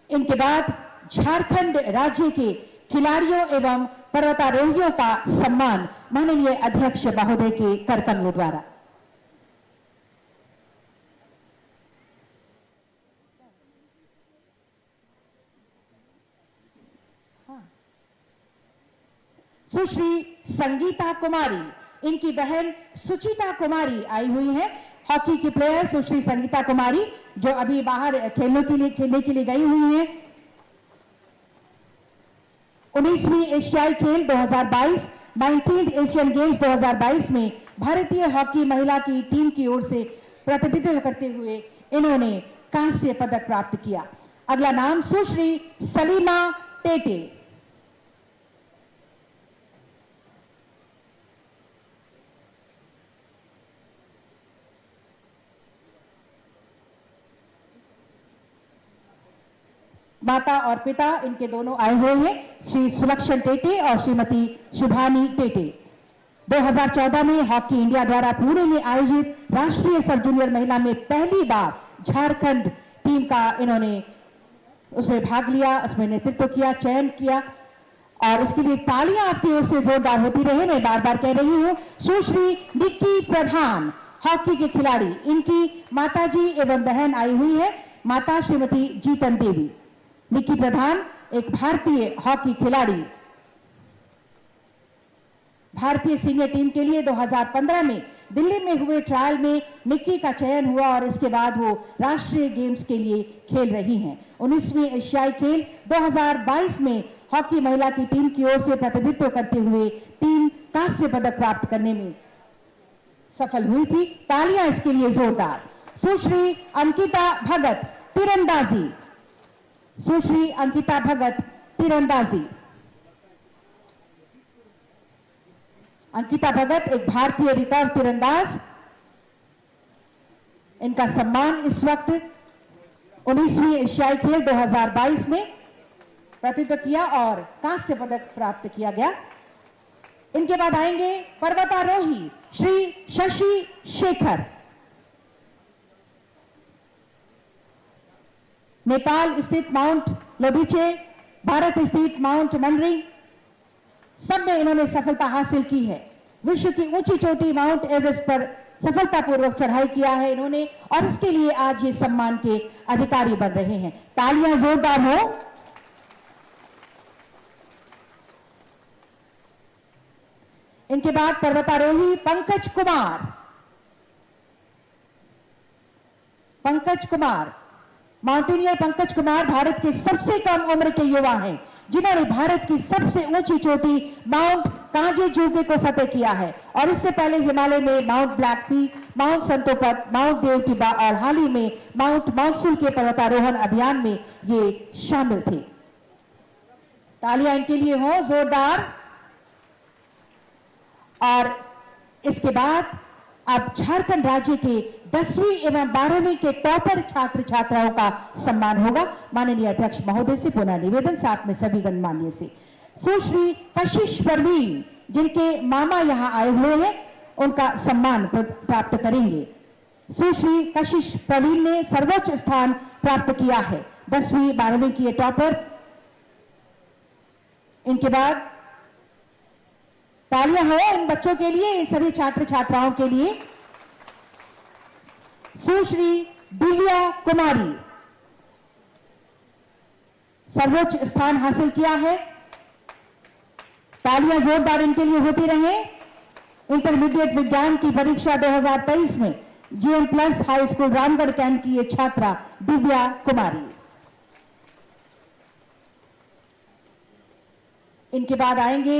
इनके बाद झारखंड राज्य के खिलाड़ियों एवं पर्वतारोहियों का सम्मान माननीय अध्यक्ष महोदय के करकमलों द्वारा। सुश्री संगीता कुमारी, इनकी बहन सुचिता कुमारी आई हुई हैं। हॉकी की प्लेयर सुश्री संगीता कुमारी जो अभी बाहर खेलने के लिए गई हुई हैं। 19वीं एशियाई खेल 2022, 19th एशियन गेम्स 2022 में भारतीय हॉकी महिला की टीम की ओर से प्रतिनिधित्व करते हुए इन्होंने कांस्य पदक प्राप्त किया। अगला नाम सुश्री सलीमा टेटे। माता और पिता इनके दोनों आए हुए हैं, श्री सुलक्षण टेटे और श्रीमती शुभानी टेटे। 2014 में हॉकी इंडिया द्वारा पुणे में आयोजित राष्ट्रीय सब जूनियर महिला में पहली बार झारखंड टीम का इन्होंने उसमें भाग लिया, उसमें नेतृत्व किया, चयन किया और इसके लिए तालियां आपकी ओर से जोरदार होती रहे। मैं बार बार कह रही हूं। सुश्री निक्की प्रधान, हॉकी के खिलाड़ी, इनकी माताजी एवं बहन आई हुई है। माता श्रीमती जीतन देवी, निक्की प्रधान एक भारतीय हॉकी खिलाड़ी भारतीय सीनियर टीम के लिए 2015 में दिल्ली में हुए ट्रायल में निक्की का चयन हुआ और इसके बाद वो राष्ट्रीय गेम्स के लिए खेल रही हैं। 19वीं एशियाई खेल 2022 में हॉकी महिला की टीम की ओर से प्रतिनिधित्व करते हुए टीम कांस्य पदक प्राप्त करने में सफल हुई थी। तालियां इसके लिए जोरदार। सुश्री अंकिता भगत तीरंदाजी, सुश्री अंकिता भगत तीरंदाजी। अंकिता भगत एक भारतीय रिकर्व तीरंदाज। इनका सम्मान इस वक्त 19वीं एशियाई खेल 2022 में प्रतिनिधित्व किया और कांस्य पदक प्राप्त किया गया। इनके बाद आएंगे पर्वतारोही श्री शशि शेखर। नेपाल स्थित माउंट लोबीचे, भारत स्थित माउंट मनरिंग, सब में इन्होंने सफलता हासिल की है। विश्व की ऊंची चोटी माउंट एवरेस्ट पर सफलतापूर्वक चढ़ाई किया है इन्होंने और इसके लिए आज ये सम्मान के अधिकारी बन रहे हैं। तालियां जोरदार हो। इनके बाद पर्वतारोही पंकज कुमार। पंकज कुमार, माउंटेनियर पंकज कुमार भारत के सबसे कम उम्र के युवा हैं जिन्होंने भारत की सबसे ऊंची चोटी माउंट कांचनजंगा को फतेह किया है और इससे पहले हिमालय में Mount Black Peak, Mount Santopanth, Mount Devtibba और हाल ही में माउंट मानसून के पर्वतारोहण अभियान में ये शामिल थे। तालियां इनके लिए हो जोरदार। और इसके बाद अब झारखंड राज्य के 10वीं एवं 12वीं के टॉपर छात्र छात्राओं का सम्मान होगा। माननीय अध्यक्ष महोदय से पुनः निवेदन, साथ में सभी गणमान्य से। सुश्री कशिश परवीन, जिनके मामा यहां आए हुए हैं, उनका सम्मान प्राप्त करेंगे। सुश्री कशिश परवीन ने सर्वोच्च स्थान प्राप्त किया है, 10वीं 12वीं की टॉपर। इनके बाद तालियां हो इन बच्चों के लिए, इन सभी छात्र छात्राओं के लिए। सुश्री दिव्या कुमारी, सर्वोच्च स्थान हासिल किया है। तालियां जोरदार इनके लिए होती रहे। इंटरमीडिएट विज्ञान की परीक्षा 2023 में GM plus high school Ramgarh camp की ये छात्रा दिव्या कुमारी। इनके बाद आएंगे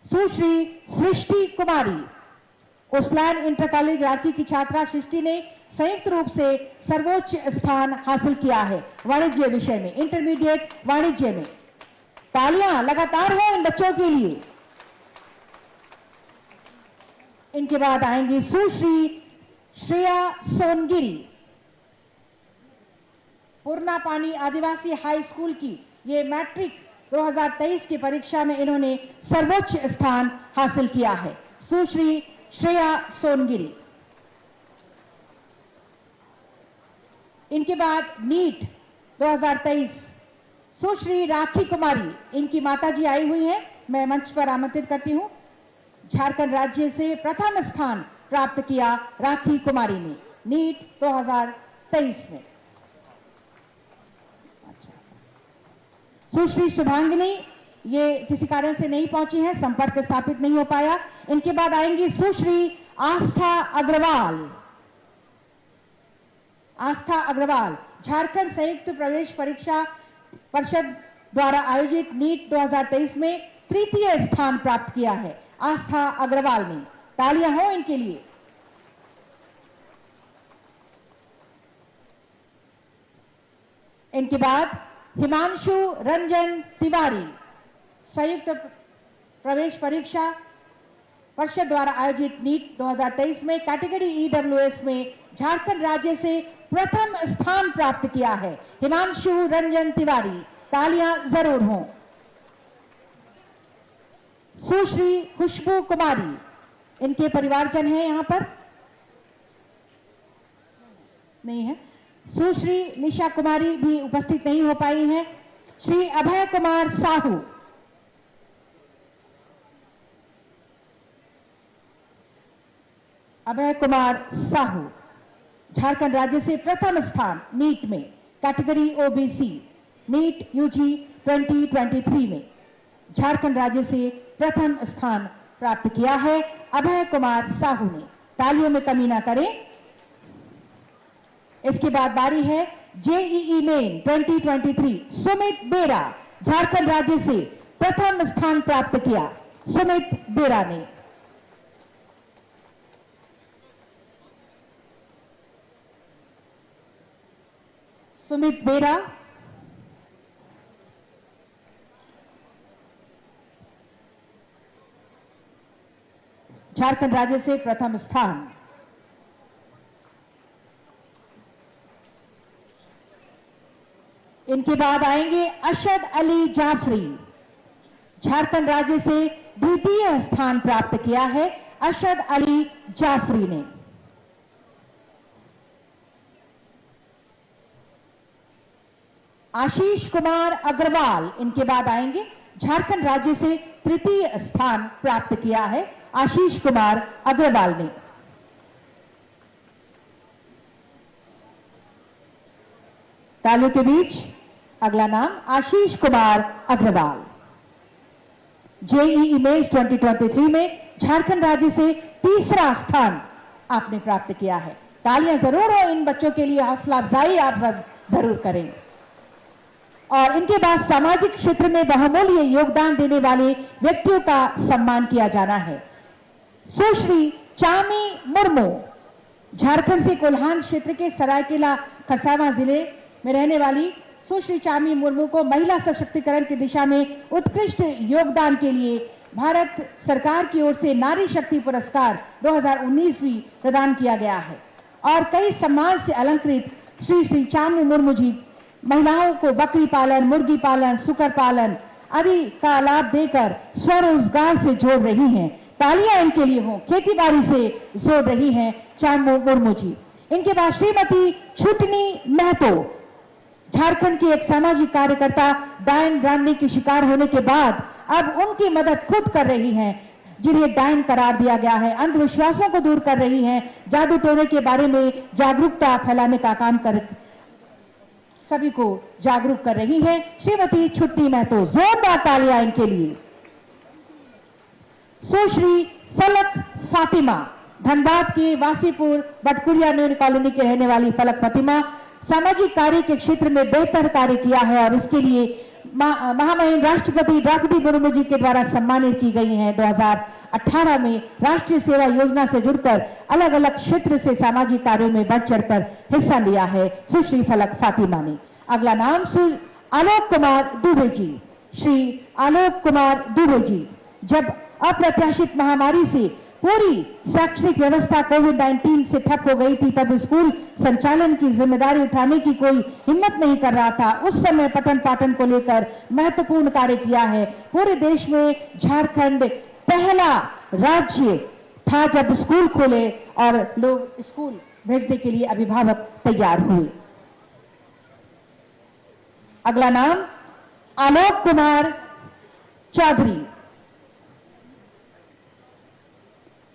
सुश्री सृष्टि कुमारी। कोसलैंड इंटर कॉलेज रांची की छात्रा सृष्टि ने संयुक्त रूप से सर्वोच्च स्थान हासिल किया है वाणिज्य विषय में, इंटरमीडिएट वाणिज्य में। तालियां लगातार हो इन बच्चों के लिए। इनके बाद आएंगे सुश्री श्रेया सोनगिरी, पूर्णा पानी आदिवासी हाई स्कूल की ये मैट्रिक 2023 की परीक्षा में इन्होंने सर्वोच्च स्थान हासिल किया है। सुश्री श्रेया सोनगिरी। इनके बाद नीट 2023 सुश्री राखी कुमारी, इनकी माताजी आई हुई हैं, मैं मंच पर आमंत्रित करती हूं। झारखंड राज्य से प्रथम स्थान प्राप्त किया राखी कुमारी ने नीट 2023 में। सुश्री शुभांगिनी, ये किसी कारण से नहीं पहुंची हैं, संपर्क स्थापित नहीं हो पाया। इनके बाद आएंगी सुश्री आस्था अग्रवाल। आस्था अग्रवाल झारखंड संयुक्त प्रवेश परीक्षा परिषद द्वारा आयोजित नीट 2023 में तृतीय स्थान प्राप्त किया है आस्था अग्रवाल ने। तालियां हो इनके लिए। इनके बाद हिमांशु रंजन तिवारी, संयुक्त प्रवेश परीक्षा परिषद द्वारा आयोजित नीट 2023 में कैटेगरी ईडब्ल्यूएस में झारखंड राज्य से प्रथम स्थान प्राप्त किया है हिमांशु रंजन तिवारी। तालियां जरूर हों। सुश्री खुशबू कुमारी, इनके परिवारजन हैं यहां पर, नहीं है। सुश्री निशा कुमारी भी उपस्थित नहीं हो पाई हैं। श्री अभय कुमार साहू, अभय कुमार साहू झारखंड राज्य से प्रथम स्थान नीट में कैटेगरी ओबीसी नीट यूजी 2023 में झारखंड राज्य से प्रथम स्थान प्राप्त किया है अभय कुमार साहू ने। तालियों में कमी ना करें। इसके बाद बारी है जेईई मेन 2023। सुमित बेरा झारखंड राज्य से प्रथम स्थान प्राप्त किया। सुमित बेरा ने झारखंड राज्य से प्रथम स्थान। इनके बाद आएंगे अशद अली जाफरी। झारखंड राज्य से द्वितीय स्थान प्राप्त किया है अशद अली जाफरी ने। आशीष कुमार अग्रवाल इनके बाद आएंगे। झारखंड राज्य से तृतीय स्थान प्राप्त किया है आशीष कुमार अग्रवाल ने। तालियों के बीच अगला नाम आशीष कुमार अग्रवाल। जेईई मेंस 2023 में झारखंड राज्य से तीसरा स्थान आपने प्राप्त किया है। तालियां जरूर हो इन बच्चों के लिए, हौसला अफजाई आप जरूर करें। और इनके बाद सामाजिक क्षेत्र में बहुमूल्य योगदान देने वाले व्यक्तियों का सम्मान किया जाना है। सुश्री चामी मुर्मू झारखंड से कोल्हान क्षेत्र के सरायकेला खरसावां जिले में रहने वाली सुश्री चामी मुर्मू को महिला सशक्तिकरण की दिशा में उत्कृष्ट योगदान के लिए भारत सरकार की ओर से नारी शक्ति पुरस्कार 2019 भी प्रदान किया गया है। और कई सम्मान से अलंकृत श्री चामी मुर्मू जी महिलाओं को बकरी पालन, मुर्गी पालन, सुकर पालन आदि का लाभ देकर स्वरोजगार से जोड़ रही हैं। तालियां इनके लिए हों। खेती बाड़ी से जोड़ रही हैं चामी मुर्मू जी। इनके बाद श्रीमती छुटनी महतो झारखंड की एक सामाजिक कार्यकर्ता डायन ब्रांडिंग की शिकार होने के बाद अब उनकी मदद खुद कर रही हैं, जिन्हें डायन करार दिया गया है। अंधविश्वासों को दूर कर रही हैं, जादू टोने के बारे में जागरूकता फैलाने का काम कर सभी को जागरूक कर रही है श्रीमती छुट्टी महतो। जोरदार तालियां इनके लिए। सुश्री फलक फातिमा धनबाद के वासीपुर बटकुरिया न्यू कॉलोनी के रहने वाली फलक फातिमा सामाजिक कार्य के क्षेत्र में बेहतर कार्य किया है और इसके लिए महामहिम राष्ट्रपति द्रौपदी मुर्मू जी के द्वारा सम्मानित की गई हैं। 2018 में राष्ट्रीय सेवा योजना से जुड़कर अलग अलग क्षेत्र से सामाजिक कार्यों में बढ़ चढ़कर हिस्सा लिया है सुश्री फलक फातिमा ने। अगला नाम श्री आलोक कुमार दुबे जी। श्री आलोक कुमार दुबे जी जब अप्रत्याशित महामारी से पूरी शैक्षणिक व्यवस्था कोविड-19 से ठप हो गई थी, तब स्कूल संचालन की जिम्मेदारी उठाने की कोई हिम्मत नहीं कर रहा था। उस समय पठन पाठन को लेकर महत्वपूर्ण कार्य किया है। पूरे देश में झारखंड पहला राज्य था जब स्कूल खोले और लोग स्कूल भेजने के लिए अभिभावक तैयार हुए। अगला नाम आलोक कुमार चौधरी।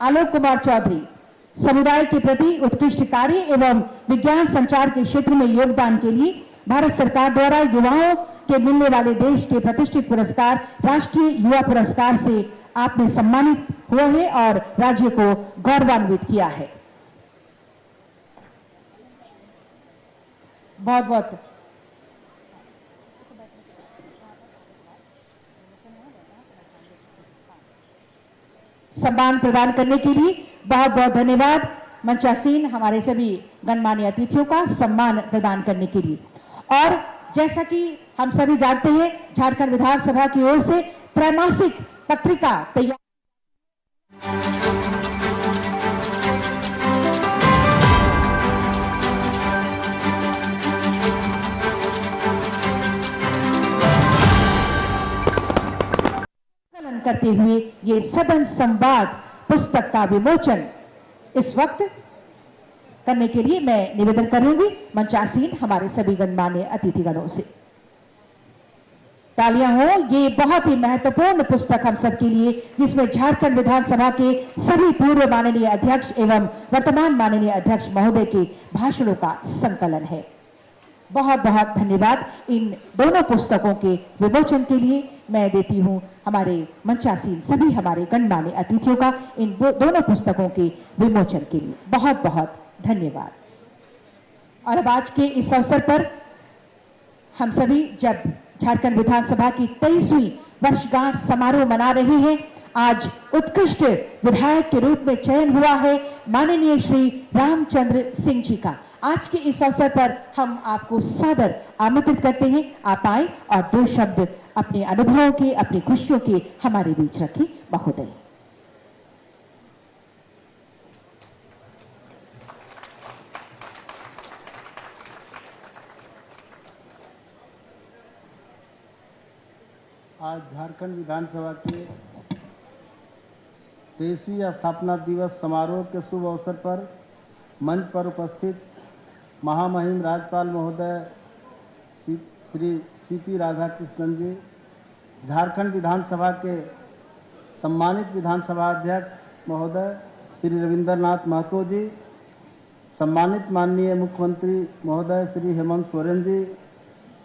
आलोक कुमार चौधरी समुदाय के प्रति उत्कृष्ट कार्य एवं विज्ञान संचार के क्षेत्र में योगदान के लिए भारत सरकार द्वारा युवाओं के मिलने वाले देश के प्रतिष्ठित पुरस्कार राष्ट्रीय युवा पुरस्कार से आपने सम्मानित हुए हैं और राज्य को गौरवान्वित किया है। बहुत बहुत सम्मान प्रदान करने के लिए बहुत बहुत धन्यवाद। मंचासीन हमारे सभी गणमान्य अतिथियों का सम्मान प्रदान करने के लिए। और जैसा कि हम सभी जानते हैं, झारखंड विधानसभा की ओर से त्रैमासिक पत्रिका तैयार करते हुए ये सदन संवाद पुस्तक का विमोचन इस वक्त करने के लिए मैं निवेदन करूंगी मंचासीन हमारे सभी गणमान्य अतिथिगणों से। तालियां हो। ये बहुत ही महत्वपूर्ण पुस्तक हम सबके लिए, जिसमें झारखंड विधानसभा के सभी पूर्व माननीय अध्यक्ष एवं वर्तमान माननीय अध्यक्ष महोदय के भाषणों का संकलन है। बहुत बहुत धन्यवाद। इन दोनों पुस्तकों के विमोचन के लिए मैं देती हूं हमारे मंचासीन सभी हमारे गणमान्य अतिथियों का इन दोनों पुस्तकों के विमोचन के लिए बहुत बहुत धन्यवाद। और अब आज के इस अवसर पर हम सभी जब झारखंड विधानसभा की 23वीं वर्षगांठ समारोह मना रहे हैं, आज उत्कृष्ट विधायक के रूप में चयन हुआ है माननीय श्री रामचंद्र सिंह जी का। आज के इस अवसर पर हम आपको सादर आमंत्रित करते हैं, आप आए और 2 शब्द अपने अनुभवों के, अपनी खुशियों के हमारे बीच रखें। महोदय। आज झारखंड विधानसभा के 23वीं स्थापना दिवस समारोह के शुभ अवसर पर मंच पर उपस्थित महामहिम राज्यपाल महोदय श्री सीपी राधाकृष्णन जी, झारखंड विधानसभा के सम्मानित विधानसभा अध्यक्ष महोदय श्री रविंद्रनाथ महतो जी, सम्मानित माननीय मुख्यमंत्री महोदय श्री हेमंत सोरेन जी,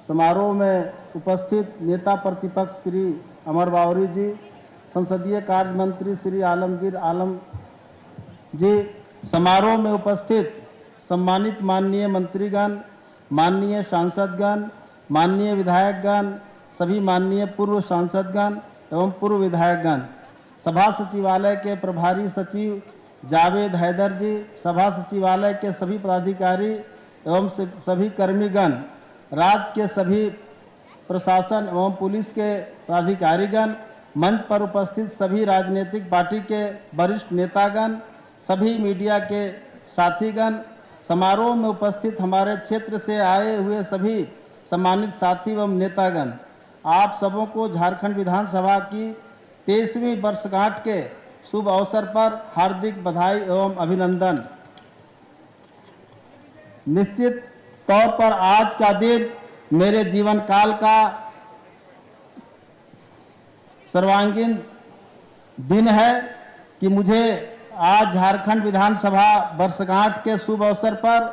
समारोह में उपस्थित नेता प्रतिपक्ष श्री अमर बावरी जी, संसदीय कार्य मंत्री श्री आलमगीर आलम जी, समारोह में उपस्थित सम्मानित माननीय मंत्रीगण, माननीय सांसदगण, माननीय विधायकगण, सभी माननीय पूर्व सांसदगण एवं पूर्व विधायकगण, सभा सचिवालय के प्रभारी सचिव जावेद हैदर जी, सभा सचिवालय के सभी पदाधिकारी एवं सभी कर्मीगण, राज्य के सभी प्रशासन एवं पुलिस के पदाधिकारीगण, मंच पर उपस्थित सभी राजनीतिक पार्टी के वरिष्ठ नेतागण, सभी मीडिया के साथीगण, समारोह में उपस्थित हमारे क्षेत्र से आए हुए सभी सम्मानित साथी एवं नेतागण, आप सबों को झारखंड विधानसभा की 23वीं वर्षगांठ के शुभ अवसर पर हार्दिक बधाई एवं अभिनंदन। निश्चित तौर पर आज का दिन मेरे जीवन काल का सर्वांगीण दिन है कि मुझे आज झारखंड विधानसभा वर्षगांठ के शुभ अवसर पर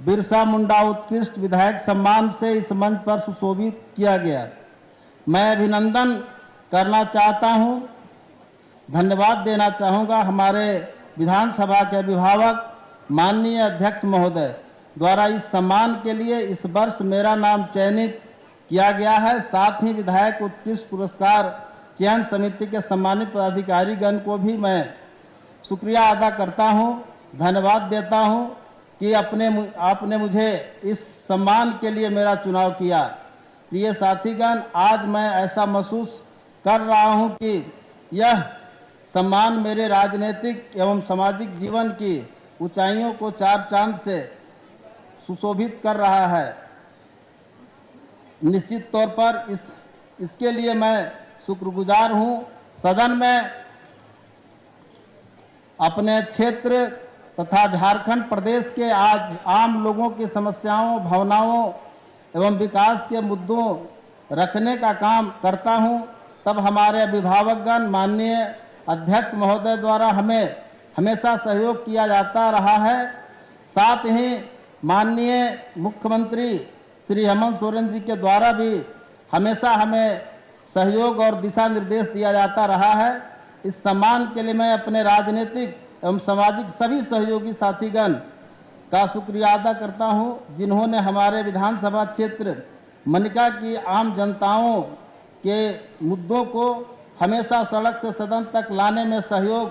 बिरसा मुंडा उत्कृष्ट विधायक सम्मान से इस मंच पर सुशोभित किया गया। मैं अभिनंदन करना चाहता हूं, धन्यवाद देना चाहूँगा हमारे विधानसभा के अभिभावक माननीय अध्यक्ष महोदय द्वारा इस सम्मान के लिए इस वर्ष मेरा नाम चयनित किया गया है। साथ ही विधायक उत्कृष्ट पुरस्कार चयन समिति के सम्मानित पदाधिकारीगण को भी मैं शुक्रिया अदा करता हूं, धन्यवाद देता हूं कि आपने मुझे इस सम्मान के लिए मेरा चुनाव किया। प्रिय साथीगण, आज मैं ऐसा महसूस कर रहा हूं कि यह सम्मान मेरे राजनीतिक एवं सामाजिक जीवन की ऊंचाइयों को 4 चांद से सुशोभित कर रहा है। निश्चित तौर पर इसके लिए मैं शुक्रगुजार हूं। सदन में अपने क्षेत्र तथा झारखंड प्रदेश के आज आम लोगों की समस्याओं, भावनाओं एवं विकास के मुद्दों रखने का काम करता हूं, तब हमारे अभिभावकगण माननीय अध्यक्ष महोदय द्वारा हमें हमेशा सहयोग किया जाता रहा है। साथ ही माननीय मुख्यमंत्री श्री हेमंत सोरेन जी के द्वारा भी हमेशा हमें सहयोग और दिशा निर्देश दिया जाता रहा है। इस सम्मान के लिए मैं अपने राजनीतिक एवं सामाजिक सभी सहयोगी साथीगण का शुक्रिया अदा करता हूं, जिन्होंने हमारे विधानसभा क्षेत्र मनिका की आम जनताओं के मुद्दों को हमेशा सड़क से सदन तक लाने में सहयोग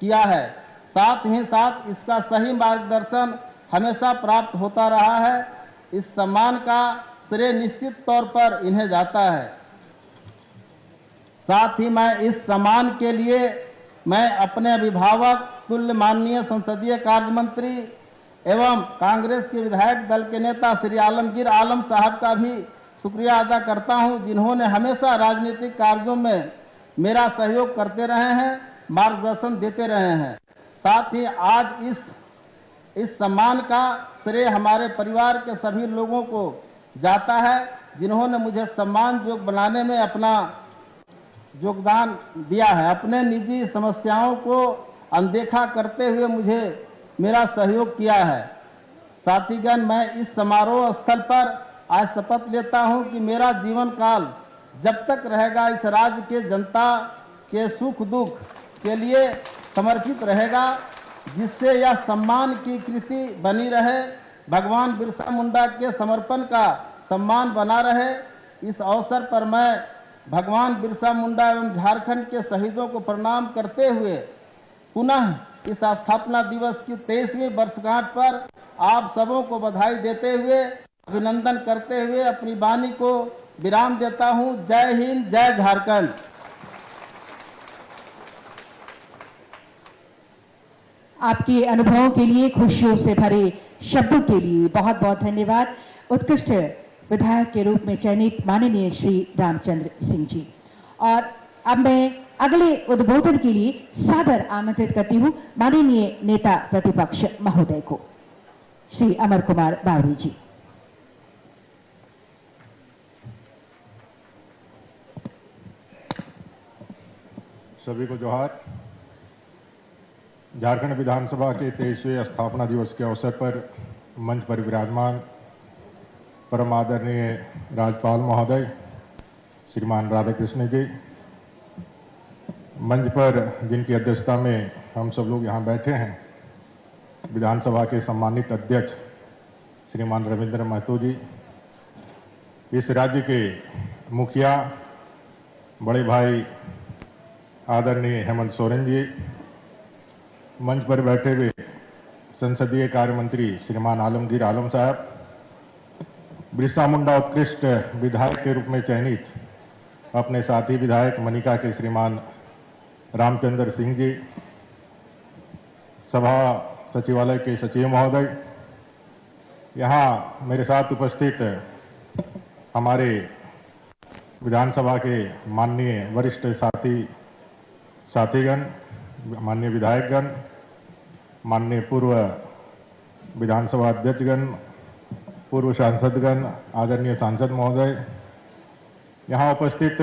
किया है। साथ ही साथ इसका सही मार्गदर्शन हमेशा प्राप्त होता रहा है। इस सम्मान का श्रेय निश्चित तौर पर इन्हें जाता है। साथ ही मैं इस सम्मान के लिए मैं अपने अभिभावक तुल्य माननीय संसदीय कार्य मंत्री एवं कांग्रेस के विधायक दल के नेता श्री आलमगीर आलम साहब का भी शुक्रिया अदा करता हूं, जिन्होंने हमेशा राजनीतिक कार्यों में मेरा सहयोग करते रहे हैं, मार्गदर्शन देते रहे हैं। साथ ही आज इस सम्मान का श्रेय हमारे परिवार के सभी लोगों को जाता है, जिन्होंने मुझे सम्मान योग्य बनाने में अपना योगदान दिया है। अपने निजी समस्याओं को अनदेखा करते हुए मुझे मेरा सहयोग किया है। साथीगण, मैं इस समारोह स्थल पर आज शपथ लेता हूं कि मेरा जीवन काल जब तक रहेगा इस राज्य के जनता के सुख दुख के लिए समर्पित रहेगा, जिससे यह सम्मान की कृति बनी रहे, भगवान बिरसा मुंडा के समर्पण का सम्मान बना रहे। इस अवसर पर मैं भगवान बिरसा मुंडा एवं झारखंड के शहीदों को प्रणाम करते हुए पुनः इस स्थापना दिवस की 23वीं वर्षगांठ पर आप सबों को बधाई देते हुए, अभिनंदन करते हुए अपनी वाणी को विराम देता हूं। जय हिंद, जय झारखंड। आपके अनुभवों के लिए, खुशियों से भरे शब्दों के लिए बहुत बहुत धन्यवाद। उत्कृष्ट विधायक के रूप में चयनित माननीय श्री रामचंद्र सिंह जी। और अब मैं अगले उद्बोधन के लिए सादर आमंत्रित करती हूं माननीय नेता प्रतिपक्ष महोदय को, श्री अमर कुमार बावरी जी। सभी को जोहार। झारखंड विधानसभा के 23वें स्थापना दिवस के अवसर पर मंच पर विराजमान परम आदरणीय राज्यपाल महोदय श्रीमान राधाकृष्ण जी, मंच पर जिनकी अध्यक्षता में हम सब लोग यहाँ बैठे हैं, विधानसभा के सम्मानित अध्यक्ष श्रीमान रविंद्र महतो जी, इस राज्य के मुखिया बड़े भाई आदरणीय हेमंत सोरेन जी, मंच पर बैठे हुए संसदीय कार्य मंत्री श्रीमान आलमगीर आलम साहब, बिरसा मुंडा उत्कृष्ट विधायक के रूप में चयनित अपने साथी विधायक मनिका के श्रीमान रामचंद्र सिंह जी, सभा सचिवालय के सचिव महोदय, यहाँ मेरे साथ उपस्थित हमारे विधानसभा के माननीय वरिष्ठ साथीगण, माननीय विधायकगण, माननीय पूर्व विधानसभा अध्यक्षगण, पूर्व सांसदगण, आदरणीय सांसद महोदय, यहाँ उपस्थित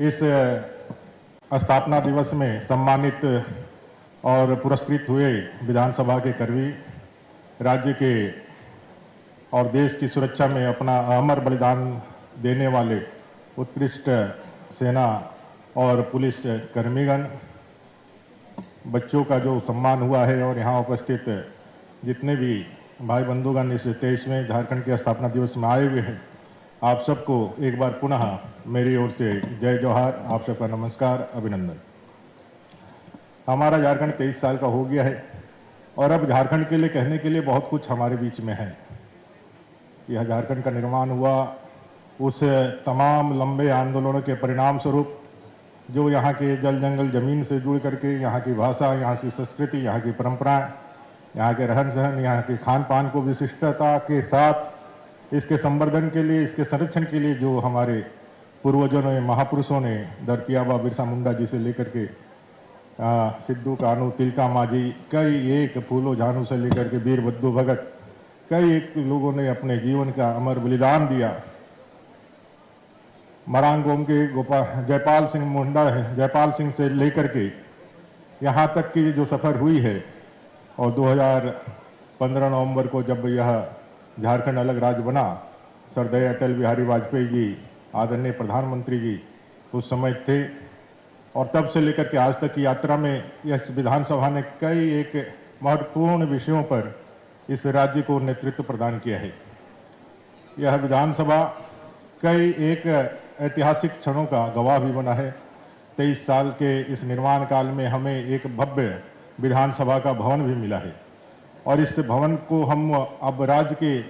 इस स्थापना दिवस में सम्मानित और पुरस्कृत हुए विधानसभा के कर्मी, राज्य के और देश की सुरक्षा में अपना अमर बलिदान देने वाले उत्कृष्ट सेना और पुलिस कर्मीगण, बच्चों का जो सम्मान हुआ है और यहाँ उपस्थित जितने भी भाई बंधुगण इस 23वें झारखंड के स्थापना दिवस में आए हुए हैं, आप सबको एक बार पुनः मेरी ओर से जय जोहार, आप सबका नमस्कार, अभिनंदन। हमारा झारखंड 23 साल का हो गया है और अब झारखंड के लिए कहने के लिए बहुत कुछ हमारे बीच में है। यह झारखंड का निर्माण हुआ उस तमाम लंबे आंदोलनों के परिणाम स्वरूप, जो यहाँ के जल जंगल जमीन से जुड़ करके यहाँ की भाषा, यहाँ की संस्कृति, यहाँ की परंपराएं, यहाँ के रहन सहन, यहाँ के खान पान को विशिष्टता के साथ इसके संवर्धन के लिए, इसके संरक्षण के लिए जो हमारे पूर्वजों ने, महापुरुषों ने, धरती आबा बिरसा मुंडा जी से लेकर के सिद्धू कानू, तिलका मांझी, कई एक फूलो झानू से लेकर के वीर बद्दू भगत, कई एक लोगों ने अपने जीवन का अमर बलिदान दिया। मरांगोम के जयपाल सिंह मुंडा है, जयपाल सिंह से लेकर के यहाँ तक की जो सफ़र हुई है, और 2015 नवंबर को जब यह झारखंड अलग राज्य बना, सरदार अटल बिहारी वाजपेयी जी, आदरणीय प्रधानमंत्री जी उस समय थे, और तब से लेकर के आज तक की यात्रा में यह विधानसभा ने कई एक महत्वपूर्ण विषयों पर इस राज्य को नेतृत्व प्रदान किया है। यह विधानसभा कई एक ऐतिहासिक क्षणों का गवाह भी बना है। 23 साल के इस निर्माण काल में हमें एक भव्य विधानसभा का भवन भी मिला है, और इस भवन को हम अब राज्य के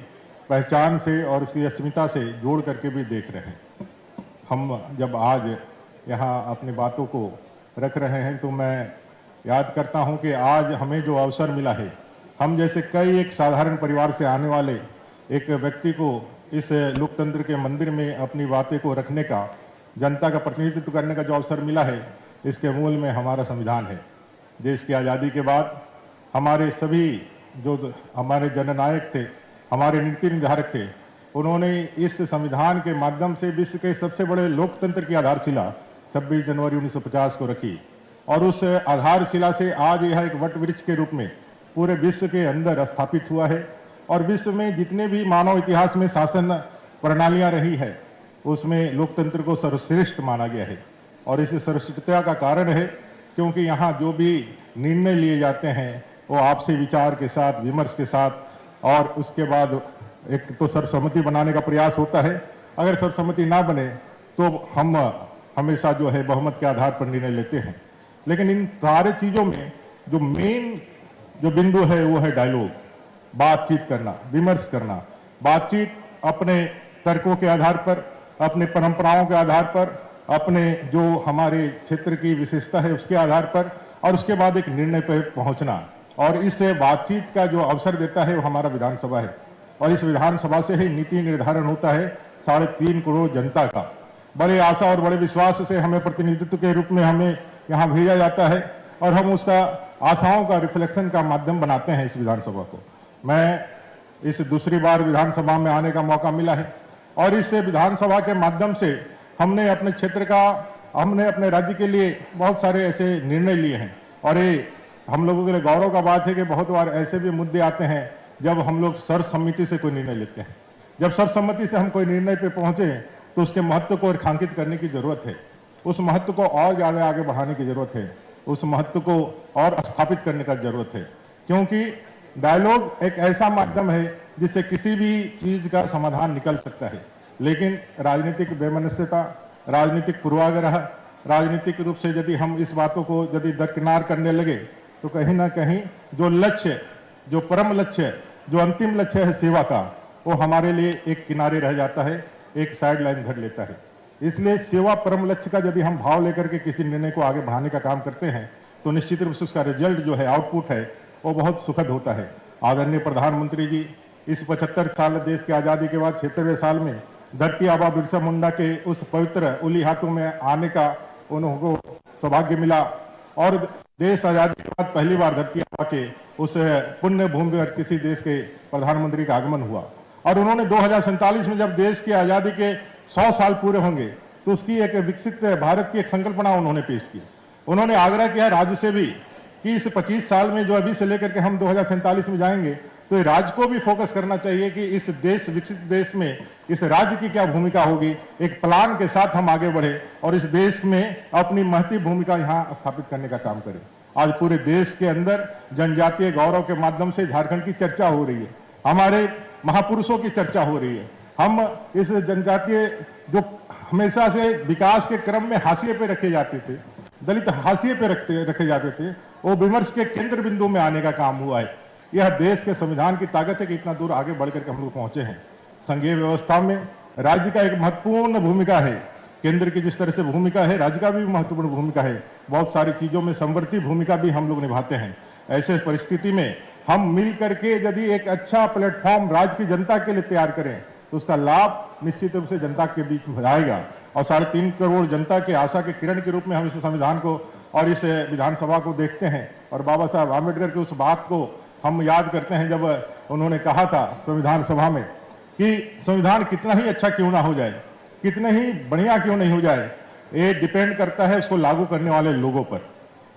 पहचान से और उसकी अस्मिता से जोड़ करके भी देख रहे हैं। हम जब आज यहाँ अपनी बातों को रख रहे हैं तो मैं याद करता हूँ कि आज हमें जो अवसर मिला है, हम जैसे कई एक साधारण परिवार से आने वाले एक व्यक्ति को इस लोकतंत्र के मंदिर में अपनी बातें को रखने का, जनता का प्रतिनिधित्व करने का जो अवसर मिला है, इसके मूल में हमारा संविधान है। देश की आज़ादी के बाद हमारे सभी जो हमारे जननायक थे, हमारे नीति निर्धारक थे, उन्होंने इस संविधान के माध्यम से विश्व के सबसे बड़े लोकतंत्र की आधारशिला 26 जनवरी 1950 को रखी, और उस आधारशिला से आज यह एक वट वृक्ष के रूप में पूरे विश्व के अंदर स्थापित हुआ है और विश्व में जितने भी मानव इतिहास में शासन प्रणालियां रही है उसमें लोकतंत्र को सर्वश्रेष्ठ माना गया है। और इस सर्वश्रेष्ठता का कारण है क्योंकि यहाँ जो भी निर्णय लिए जाते हैं वो आपसी विचार के साथ, विमर्श के साथ और उसके बाद एक तो सर्वसम्मति बनाने का प्रयास होता है। अगर सर्वसम्मति ना बने तो हम हमेशा जो है बहुमत के आधार पर निर्णय लेते हैं। लेकिन इन सारे चीजों में जो मेन जो बिंदु है वो है डायलॉग, बातचीत करना, विमर्श करना। बातचीत अपने तर्कों के आधार पर, अपने परंपराओं के आधार पर, अपने जो हमारे क्षेत्र की विशेषता है उसके आधार पर और उसके बाद एक निर्णय पर पहुंचना। और इससे बातचीत का जो अवसर देता है वो हमारा विधानसभा है और इस विधानसभा से ही नीति निर्धारण होता है 3.5 करोड़ जनता का। बड़े आशा और बड़े विश्वास से हमें प्रतिनिधित्व के रूप में हमें यहाँ भेजा जाता है और हम उसका आशाओं का रिफ्लेक्शन का माध्यम बनाते हैं इस विधानसभा को। मैं इस दूसरी बार विधानसभा में आने का मौका मिला है और इस विधानसभा के माध्यम से हमने अपने क्षेत्र का, हमने अपने राज्य के लिए बहुत सारे ऐसे निर्णय लिए हैं और ये हम लोगों के लिए गौरव का बात है कि बहुत बार ऐसे भी मुद्दे आते हैं जब हम लोग सर्वसम्मति से कोई निर्णय लेते हैं। जब सर्वसम्मति से हम कोई निर्णय पे पहुंचे तो उसके महत्व को रेखांकित करने की जरूरत है, उस महत्व को और ज्यादा आगे बढ़ाने की जरूरत है, उस महत्व को और स्थापित करने का जरूरत है। क्योंकि डायलॉग एक ऐसा माध्यम है जिससे किसी भी चीज का समाधान निकल सकता है। लेकिन राजनीतिक वैमनस्यता, राजनीतिक पूर्वाग्रह, राजनीतिक रूप से यदि हम इस बातों को यदि दरकिनार करने लगे तो कहीं ना कहीं जो लक्ष्य, जो परम लक्ष्य, जो अंतिम लक्ष्य है सेवा का, वो हमारे लिए एक किनारे रह जाता है, एक साइड लाइन धर लेता है। इसलिए सेवा परम लक्ष्य का यदि हम भाव लेकर के किसी निर्णय को आगे बढ़ाने का काम करते हैं तो निश्चित रूप से उसका रिजल्ट जो है, आउटपुट है, वो बहुत सुखद होता है। आदरणीय प्रधानमंत्री जी इस 75 साल देश की आजादी के बाद 76वें साल में धरती आबा बिरसा मुंडा के उस पवित्र उली हाथों में आने का उनको सौभाग्य मिला और देश आजादी के बाद पहली बार धरती आबा के उस पुण्य भूमि पर किसी देश के प्रधानमंत्री का आगमन हुआ और उन्होंने 2047 में जब देश की आजादी के 100 साल पूरे होंगे तो उसकी एक विकसित भारत की एक संकल्पना उन्होंने पेश की। उन्होंने आग्रह किया राज्य से भी कि इस 25 साल में जो अभी से लेकर के हम 2047 में जाएंगे तो राज्य को भी फोकस करना चाहिए कि इस देश, विकसित देश में इस राज्य की क्या भूमिका होगी। एक प्लान के साथ हम आगे बढ़े और इस देश में अपनी महती भूमिका यहाँ स्थापित करने का काम करें। आज पूरे देश के अंदर जनजातीय गौरव के माध्यम से झारखंड की चर्चा हो रही है, हमारे महापुरुषों की चर्चा हो रही है। हम इस जनजातीय जो हमेशा से विकास के क्रम में हाशिए पे रखे जाते थे, दलित हाशिए पे रखे जाते थे, वो विमर्श के केंद्र बिंदु में आने का काम हुआ है। यह देश के संविधान की ताकत है कि इतना दूर आगे बढ़ करके हम लोग पहुंचे हैं। संघीय व्यवस्था में राज्य का एक महत्वपूर्ण भूमिका है, केंद्र की जिस तरह से भूमिका है राज्य का भी महत्वपूर्ण भूमिका है। बहुत सारी चीजों में समवर्ती भूमिका भी हम लोग निभाते हैं। ऐसे परिस्थिति में हम मिल करके यदि एक अच्छा प्लेटफॉर्म राज्य की जनता के लिए तैयार करें तो उसका लाभ निश्चित रूप से जनता के बीच में आएगा और 3.5 करोड़ जनता के आशा के किरण के रूप में हम इस संविधान को और इस विधानसभा को देखते हैं। और बाबा साहब आम्बेडकर की उस बात को हम याद करते हैं जब उन्होंने कहा था संविधान सभा में कि संविधान कितना ही अच्छा क्यों ना हो जाए, कितना ही बढ़िया क्यों नहीं हो जाए, ये डिपेंड करता है उसको लागू करने वाले लोगों पर।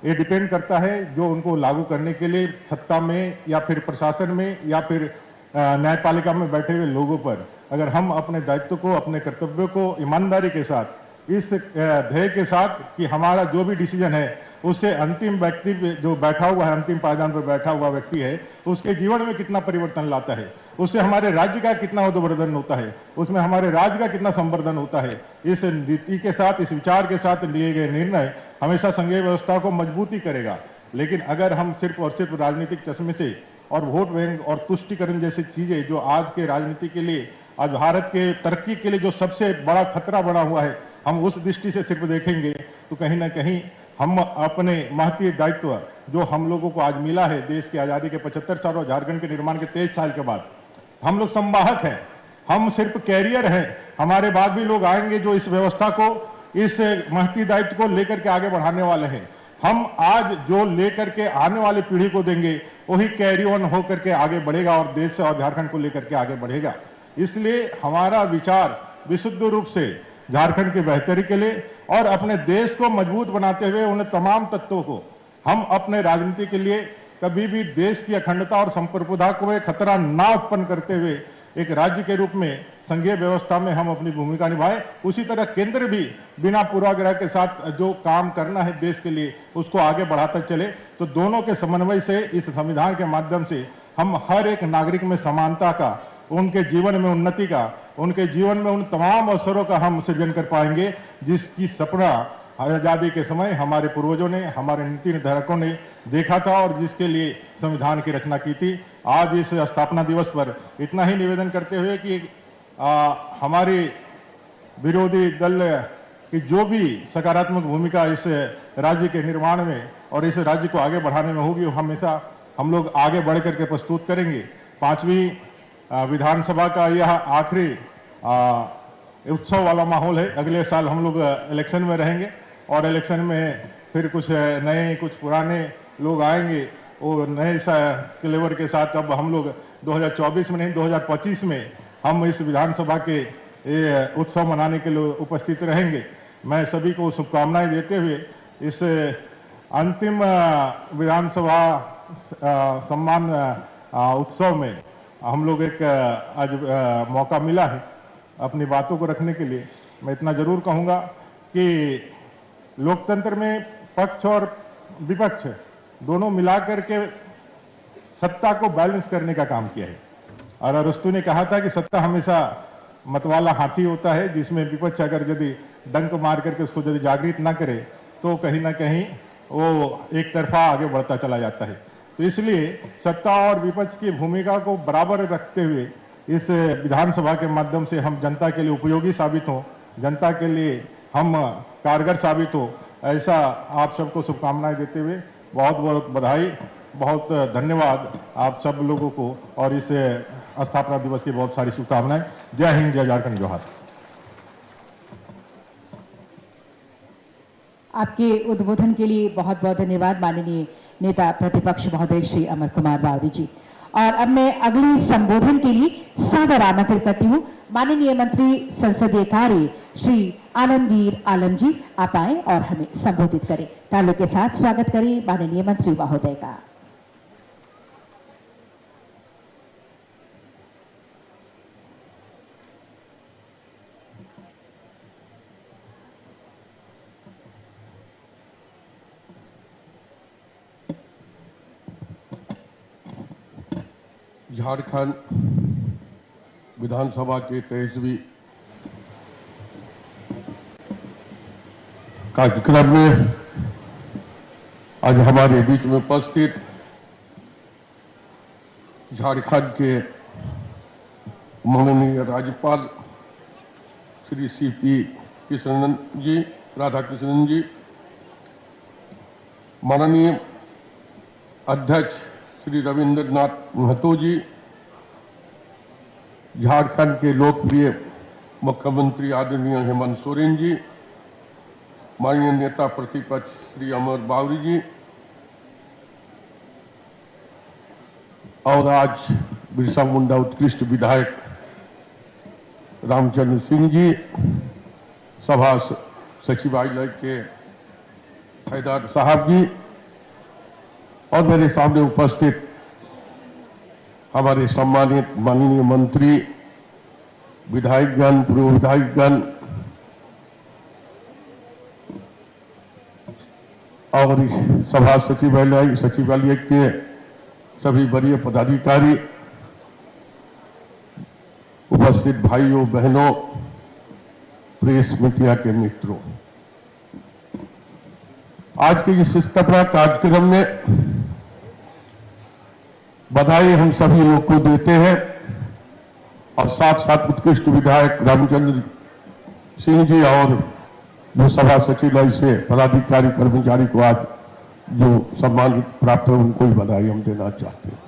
ये डिपेंड करता है जो उनको लागू करने के लिए सत्ता में या फिर प्रशासन में या फिर न्यायपालिका में बैठे हुए लोगों पर। अगर हम अपने दायित्व को, अपने कर्तव्यों को ईमानदारी के साथ, इस ध्येय के साथ कि हमारा जो भी डिसीजन है उससे अंतिम व्यक्ति जो बैठा हुआ है, अंतिम पायदान पर बैठा हुआ व्यक्ति है, उसके जीवन में कितना परिवर्तन लाता है, उससे हमारे राज्य का कितना उद्वर्धन होता है, उसमें हमारे राज्य का कितना संवर्धन होता है, इस नीति के साथ, इस विचार के साथ लिए गए निर्णय हमेशा संघीय व्यवस्था को मजबूती करेगा। लेकिन अगर हम सिर्फ और सिर्फ राजनीतिक चश्मे से और वोट बैंक और तुष्टिकरण जैसी चीजें जो आज के राजनीति के लिए, आज भारत के तरक्की के लिए जो सबसे बड़ा खतरा बना हुआ है, हम उस दृष्टि से सिर्फ देखेंगे तो कहीं ना कहीं हम अपने महती दायित्व जो हम लोगों को आज मिला है देश की आजादी के 75 साल और झारखंड के निर्माण के 23 साल के बाद, हम लोग संवाहक हैं, हम सिर्फ कैरियर हैं। हमारे बाद भी लोग आएंगे जो इस व्यवस्था को, इस महती दायित्व को लेकर के आगे बढ़ाने वाले हैं। हम आज जो लेकर के आने वाली पीढ़ी को देंगे वही कैरी ऑन होकर के आगे बढ़ेगा और देश और झारखंड को लेकर के आगे बढ़ेगा। इसलिए हमारा विचार विशुद्ध रूप से झारखंड की बेहतरी के लिए और अपने देश को मजबूत बनाते हुए उन तमाम तत्वों को हम अपने राजनीति के लिए कभी भी देश की अखंडता और संप्रभुता को एक खतरा ना उत्पन्न करते हुए एक राज्य के रूप में संघीय व्यवस्था में हम अपनी भूमिका निभाएं। उसी तरह केंद्र भी बिना पूर्वाग्रह के साथ जो काम करना है देश के लिए उसको आगे बढ़ाता चले। तो दोनों के समन्वय से इस संविधान के माध्यम से हम हर एक नागरिक में समानता का, उनके जीवन में उन्नति का, उनके जीवन में उन तमाम अवसरों का हम सृजन कर पाएंगे जिसकी सपना आजादी के समय हमारे पूर्वजों ने, हमारे नीति निर्धारकों ने देखा था और जिसके लिए संविधान की रचना की थी। आज इस स्थापना दिवस पर इतना ही निवेदन करते हुए कि हमारी विरोधी दल की जो भी सकारात्मक भूमिका इस राज्य के निर्माण में और इस राज्य को आगे बढ़ाने में होगी, हमेशा हम लोग आगे बढ़ करके प्रस्तुत करेंगे। 5वीं विधानसभा का यह आखिरी उत्सव वाला माहौल है। अगले साल हम लोग इलेक्शन में रहेंगे और इलेक्शन में फिर कुछ नए कुछ पुराने लोग आएंगे और नए क्लेवर के साथ अब हम लोग 2024 में नहीं 2025 में हम इस विधानसभा के उत्सव मनाने के लिए उपस्थित रहेंगे। मैं सभी को शुभकामनाएं देते हुए इस अंतिम विधानसभा सम्मान उत्सव में हम लोग एक आज मौका मिला है अपनी बातों को रखने के लिए। मैं इतना जरूर कहूंगा कि लोकतंत्र में पक्ष और विपक्ष दोनों मिलाकर के सत्ता को बैलेंस करने का काम किया है। और अरस्तु ने कहा था कि सत्ता हमेशा मतवाला हाथी होता है, जिसमें विपक्ष अगर यदि डंक मार करके उसको यदि जागृत ना करे तो कहीं ना कहीं वो एक तरफा आगे बढ़ता चला जाता है। तो इसलिए सत्ता और विपक्ष की भूमिका को बराबर रखते हुए इस विधानसभा के माध्यम से हम जनता के लिए उपयोगी साबित हों, जनता के लिए हम कारगर साबित हो, ऐसा आप सबको शुभकामनाएं देते हुए बहुत बहुत बधाई, बहुत धन्यवाद आप सब लोगों को और इस स्थापना दिवस की बहुत सारी शुभकामनाएं। जय हिंद, जय झारखंड, जोहार। आपके उद्बोधन के लिए बहुत बहुत धन्यवाद माननीय नेता प्रतिपक्ष महोदय श्री अमर कुमार बावरी जी। और अब मैं अगले संबोधन के लिए सादर आमंत्रित करती हूँ माननीय मंत्री संसदीय कार्य श्री आलमगीर आलम जी, आप आए और हमें संबोधित करें। तालियों के साथ स्वागत करें माननीय मंत्री महोदय का। झारखंड विधानसभा के 23वीं कार्यक्रम में आज हमारे बीच में उपस्थित झारखंड के माननीय राज्यपाल श्री सीपी कृष्णन जी, राधाकृष्णन जी, माननीय अध्यक्ष श्री रविंद्रनाथ महतो जी, झारखंड के लोकप्रिय मुख्यमंत्री आदरणीय हेमंत सोरेन जी, माननीय नेता प्रतिपक्ष श्री अमर बावरी जी और आज बिरसा मुंडा उत्कृष्ट विधायक रामचंद्र सिंह जी, सभा सचिवालय के हैदर साहब जी और मेरे सामने उपस्थित हमारे सम्मानित माननीय मंत्री, विधायकगण, पूर्व विधायकगण और सभा सचिवालय के सभी वरीय पदाधिकारी, उपस्थित भाइयों बहनों, प्रेस मीडिया के मित्रों, आज के इस स्थापना कार्यक्रम में बधाई हम सभी लोग को देते हैं और साथ साथ उत्कृष्ट विधायक रामचंद्र सिंह जी और जो सभा सचिवालय से पदाधिकारी कर्मचारी को आज जो सम्मान प्राप्त है उनको भी बधाई हम देना चाहते हैं।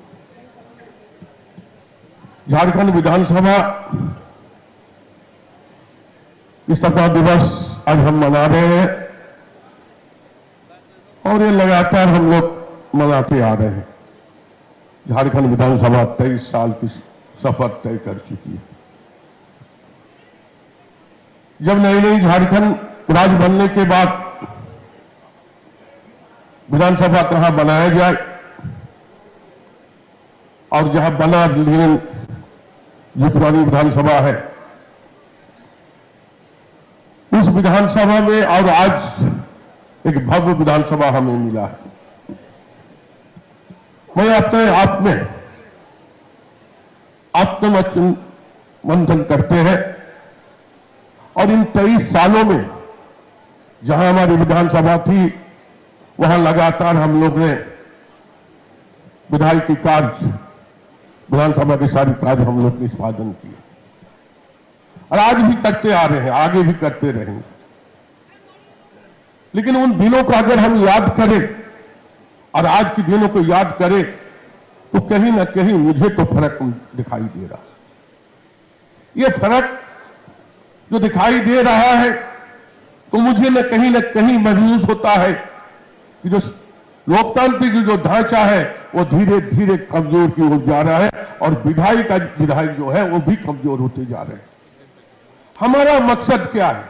झारखंड विधानसभा स्थापना दिवस आज हम मना रहे हैं और ये लगातार हम लोग मनाते आ रहे हैं। झारखंड विधानसभा 23 साल की सफर तय कर चुकी है। जब नई नई झारखंड राज्य बनने के बाद विधानसभा कहां बनाया जाए और जहां बना लीन जो पुरानी विधानसभा है, उस विधानसभा में और आज एक भव्य विधानसभा हमें मिला है। मैं अपने आप में आत्मचिंतन करते हैं और इन 23 सालों में जहां हमारी विधानसभा थी वहां लगातार हम लोग ने विधायी कार्य, विधानसभा के सारे कार्य हम लोग निष्पादन किए और आज भी करते आ रहे हैं, आगे भी करते रहेंगे। लेकिन उन दिनों को अगर हम याद करें और आज के दिनों को याद करें तो कहीं ना कहीं मुझे तो फर्क दिखाई दे रहा है। ये फर्क जो दिखाई दे रहा है तो मुझे न कहीं महसूस होता है कि जो लोकतांत्रिक जो ढांचा है वो धीरे धीरे कमजोर की ओर जा रहा है और विधायक जो है वो भी कमजोर होते जा रहे हैं। हमारा मकसद क्या है,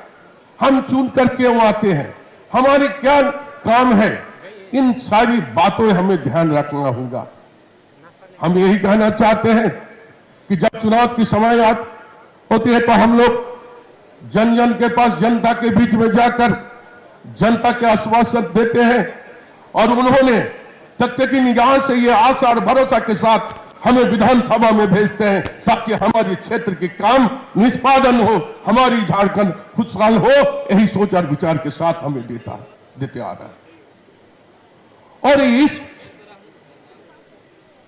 हम चुन करके वो आते हैं, हमारे क्या काम है, इन सारी बातों हमें ध्यान रखना होगा। हम यही कहना चाहते हैं कि जब चुनाव की समय होती है तो हम लोग जन जन के पास, जनता के बीच में जाकर जनता के आश्वासन देते हैं और उन्होंने सत्य की निगाह से ये आशा और भरोसा के साथ हमें विधानसभा में भेजते हैं ताकि हमारे क्षेत्र के काम निष्पादन हो, हमारी झारखंड खुशहाल हो। यही सोच और विचार के साथ हमें देते आ रहा है। और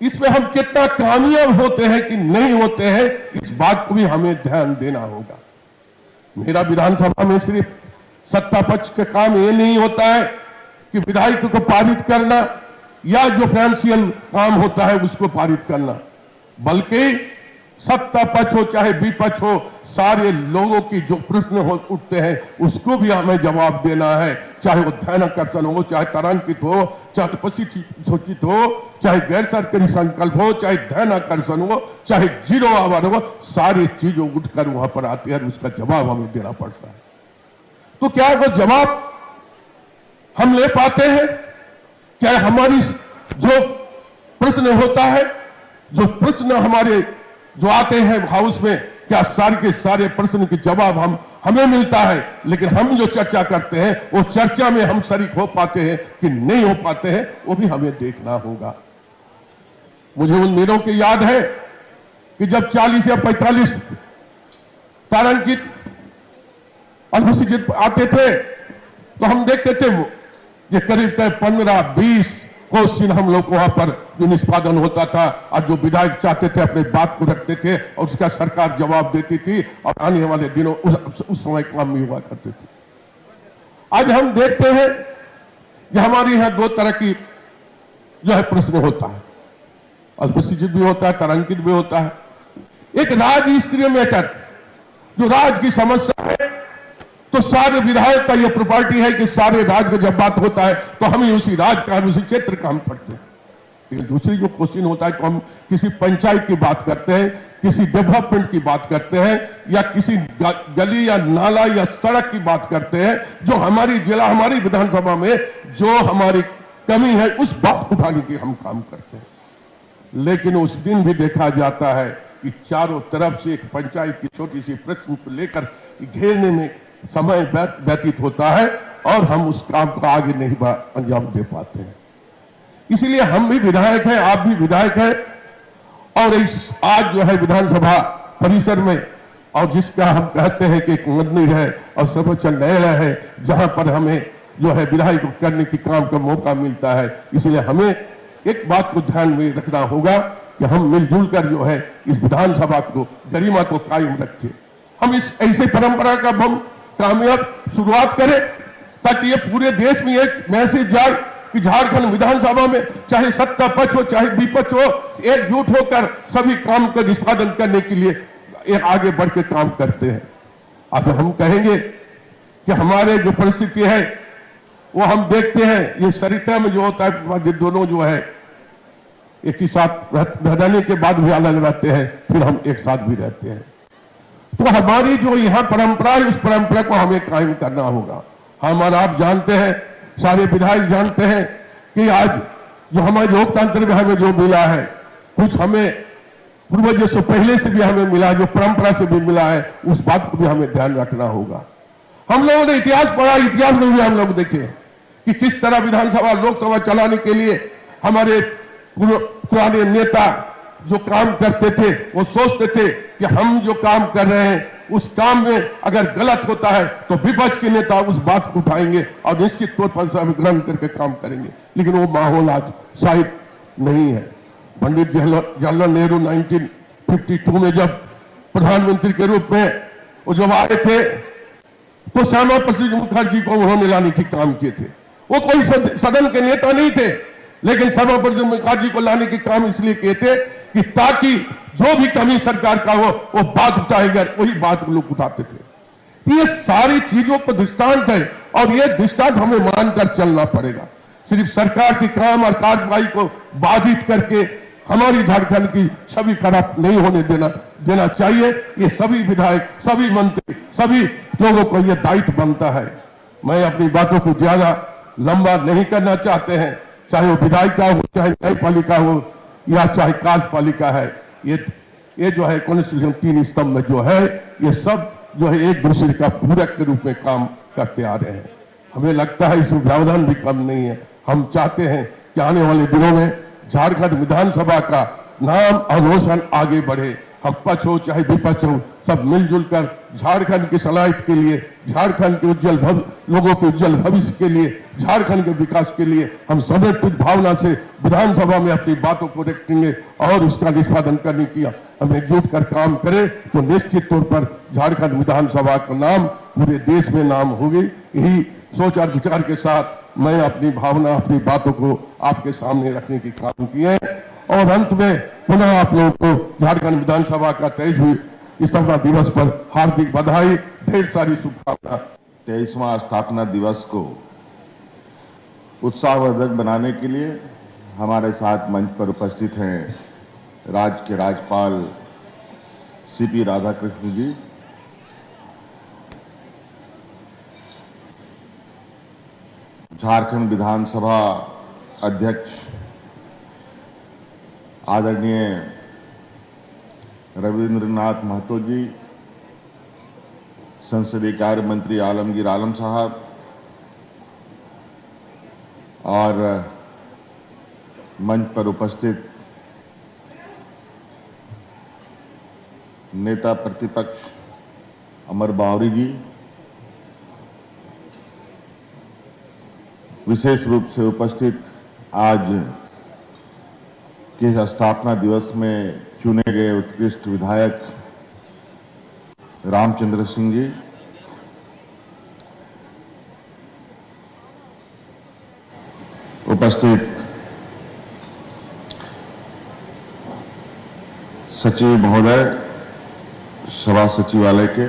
इसमें हम कितना कामयाब होते हैं कि नहीं होते हैं, इस बात को भी हमें ध्यान देना होगा। मेरा विधानसभा में सिर्फ सत्ता पक्ष का काम ये नहीं होता है कि विधायक को पारित करना या जो फाइनेंशियल काम होता है उसको पारित करना, बल्कि सत्ता पक्ष हो चाहे विपक्ष हो, सारे लोगों की जो प्रश्न उठते हैं उसको भी हमें जवाब देना है। चाहे वो ध्यानाकर्षण हो, चाहे तारांकित हो, चाहे तपस्वी सूचित हो, चाहे गैर सरकारी संकल्प हो, चाहे ध्यानाकर्षण हो, चाहे 0 आवर हो, सारी चीजों उठकर वहां पर आती है और उसका जवाब हमें देना पड़ता है। तो क्या वो जवाब हम ले पाते हैं? क्या हमारी जो प्रश्न होता है, जो प्रश्न हमारे जो आते हैं हाउस में, क्या सारे के सारे प्रश्न के जवाब हमें मिलता है? लेकिन हम जो चर्चा करते हैं वो चर्चा में हम शरीक हो पाते हैं कि नहीं हो पाते हैं, वो भी हमें देखना होगा। मुझे उन दिनों की याद है कि जब 40 या 45 तारांकित अनुसूचित आते थे तो हम देखते थे ये करीब 15-20 क्वेश्चन हम लोग वहां पर जो निष्पादन होता था और जो विधायक चाहते थे अपने बात को रखते थे और उसका सरकार जवाब देती थी और आने वाले दिनों उस समय काम भी हुआ करते थे। आज हम देखते हैं कि हमारे यहां 2 तरह की जो है प्रश्न होता है, अल्पशिक्षित भी होता है, तारांकित भी होता है। एक राज्य मैटर जो राज्य की समस्या है तो सारे विधायक का ये प्रॉपर्टी है कि सारे राज्य का जब बात होता है तो हम ही उसी राज्य का, उसी क्षेत्र का हम पढ़ते हैं। लेकिन दूसरी जो क्वेश्चन होता है कि हम किसी पंचायत की बात करते हैं, किसी डेवलपमेंट की बात करते हैं या किसी गली या नाला या सड़क की बात करते हैं, जो हमारी जिला, हमारी विधानसभा में जो हमारी कमी है उस बात उठाने की हम काम करते हैं। लेकिन उस दिन भी देखा जाता है कि चारों तरफ से एक पंचायत की छोटी सी प्रश्न को लेकर घेरने में समय व्यतीत होता है और हम उस काम को आगे नहीं अंजाम दे पाते हैं। इसलिए हम भी विधायक हैं, आप भी विधायक हैं और इस आज जो है विधानसभा परिसर में और जिसका हम कहते हैं कि एक मंदिर है और सर्वोच्च न्यायालय है जहां पर हमें जो है विधायक करने की काम का मौका मिलता है। इसलिए हमें एक बात को ध्यान में रखना होगा कि हम मिलजुल कर जो है इस विधानसभा को, गरिमा को कायम रखें। हम इस ऐसे परंपरा का हम कामयाब शुरुआत करें ताकि ये पूरे देश में एक मैसेज जाए कि झारखंड विधानसभा में चाहे सत्ता पक्ष हो चाहे विपक्ष हो, एकजुट होकर सभी काम का निष्पादन करने के लिए एक आगे बढ़ के काम करते हैं। अब हम कहेंगे कि हमारे जो परिस्थिति है वो हम देखते हैं, ये सरिता में जो होता है ये दोनों जो है एक ही साथ रहने के बाद भी अलग रहते हैं, फिर हम एक साथ भी रहते हैं। तो हमारी जो यहाँ परंपरा है उस परंपरा को हमें कायम करना होगा। हम और आप जानते हैं, सारे विधायक जानते हैं कि आज जो हमारे लोकतंत्र में हमें जो मिला है कुछ हमें पूर्वजों से पहले से भी हमें मिला, जो परंपरा से भी मिला है, उस बात को भी हमें ध्यान रखना होगा। हम लोगों ने इतिहास पढ़ा, इतिहास में भी हम लोग देखे कि किस तरह विधानसभा लोकसभा चलाने के लिए हमारे पुराने नेता जो काम करते थे वो सोचते थे कि हम जो काम कर रहे हैं उस काम में अगर गलत होता है तो विपक्ष के नेता उस बात को उठाएंगे और निश्चित तौर पर उसे ग्रहण करके काम करेंगे। लेकिन वो माहौल आज शायद नहीं है। पंडित जवाहरलाल नेहरू 1952 में जब प्रधानमंत्री के रूप में वो जब आए थे तो श्यामा प्रसाद मुखर्जी को उन्होंने लाने की काम किए थे। वो कोई सदन के नेता नहीं थे, लेकिन श्यामा प्रसाद मुखर्जी को लाने के काम इसलिए किए थे कि ताकि जो भी कमी सरकार का हो वो बात उठाएगा, वही बात लोग उठाते थे। ये सारी चीजों पर दृष्टांत है और ये दृष्टांत हमें मानकर चलना पड़ेगा। सिर्फ सरकार के काम और कार्रवाई को बाधित करके हमारी झारखंड की छवि खराब नहीं होने देना चाहिए। ये सभी विधायक, सभी मंत्री, सभी लोगों को यह दायित्व बनता है। मैं अपनी बातों को ज्यादा लंबा नहीं करना चाहते हैं, चाहे वो विधायिका हो, चाहे न्यायपालिका हो या चाहे कार्यपालिका है। ये जो है कॉन्स्टिट्यूशन 3 स्तंभ में जो है ये सब जो है एक दूसरे का पूरक के रूप में काम करते आ रहे हैं। हमें लगता है इसमें व्यवधान भी कम नहीं है। हम चाहते हैं कि आने वाले दिनों में झारखंड विधानसभा का नाम और रोशन आगे बढ़े। हम पक्ष हो चाहे विपक्ष हो, सब मिलजुल कर झारखंड की सलाहियत के लिए, झारखंड के लोगों के उज्जवल भविष्य के लिए, झारखंड के विकास के लिए हम समर्पित भावना से विधानसभा में अपनी बातों को रखेंगे और उसका निष्पादन करने की हम एकजुट कर काम करें तो निश्चित तौर पर झारखंड विधानसभा का नाम पूरे देश में नाम होगी। यही सोच और विचार के साथ मैं अपनी भावना, अपनी बातों को आपके सामने रखने की काम किए और अंत में पुनः आप लोगों को झारखंड विधानसभा का 23वीं स्थापना दिवस पर हार्दिक बधाई, ढेर सारी शुभकामना। 23वां स्थापना दिवस को उत्साहवर्धक बनाने के लिए हमारे साथ मंच पर उपस्थित हैं राज्य के राज्यपाल सीपी राधाकृष्ण जी, झारखंड विधानसभा अध्यक्ष आदरणीय रविंद्रनाथ महतो जी, संसदीय कार्य मंत्री आलमगीर आलम साहब और मंच पर उपस्थित नेता प्रतिपक्ष अमर बावरी जी, विशेष रूप से उपस्थित आज के स्थापना दिवस में चुने गए उत्कृष्ट विधायक रामचंद्र सिंह जी, उपस्थित सचिव महोदय सभा सचिवालय के,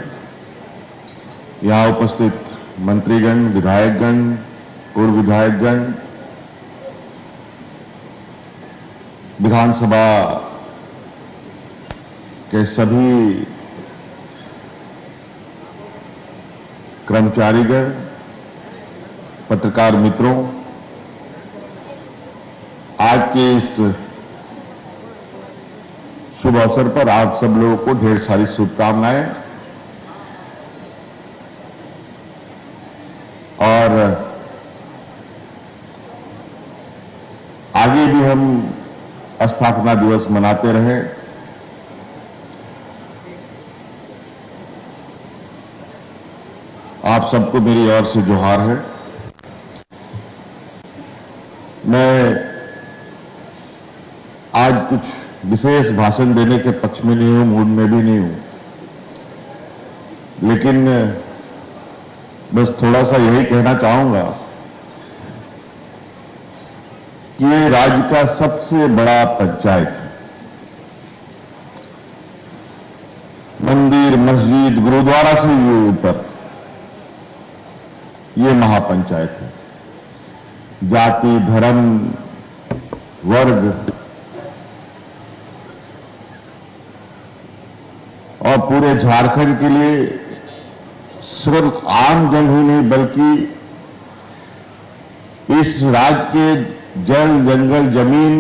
यहाँ उपस्थित मंत्रीगण, विधायकगण, पूर्व विधायकगण, विधानसभा के सभी कर्मचारीगण, पत्रकार मित्रों, आज के इस शुभ अवसर पर आप सब लोगों को ढेर सारी शुभकामनाएं और आगे भी हम स्थापना दिवस मनाते रहें। आप सबको मेरी ओर से जोहार है। मैं आज कुछ विशेष भाषण देने के पक्ष में नहीं हूं, मूड में भी नहीं हूं, लेकिन बस थोड़ा सा यही कहना चाहूंगा कि ये राज्य का सबसे बड़ा पंचायत है। मंदिर, मस्जिद, गुरुद्वारा से भी ऊपर ये महापंचायत है। जाति, धर्म, वर्ग और पूरे झारखंड के लिए सिर्फ आम जन ही नहीं बल्कि इस राज्य के जल, जंगल, जमीन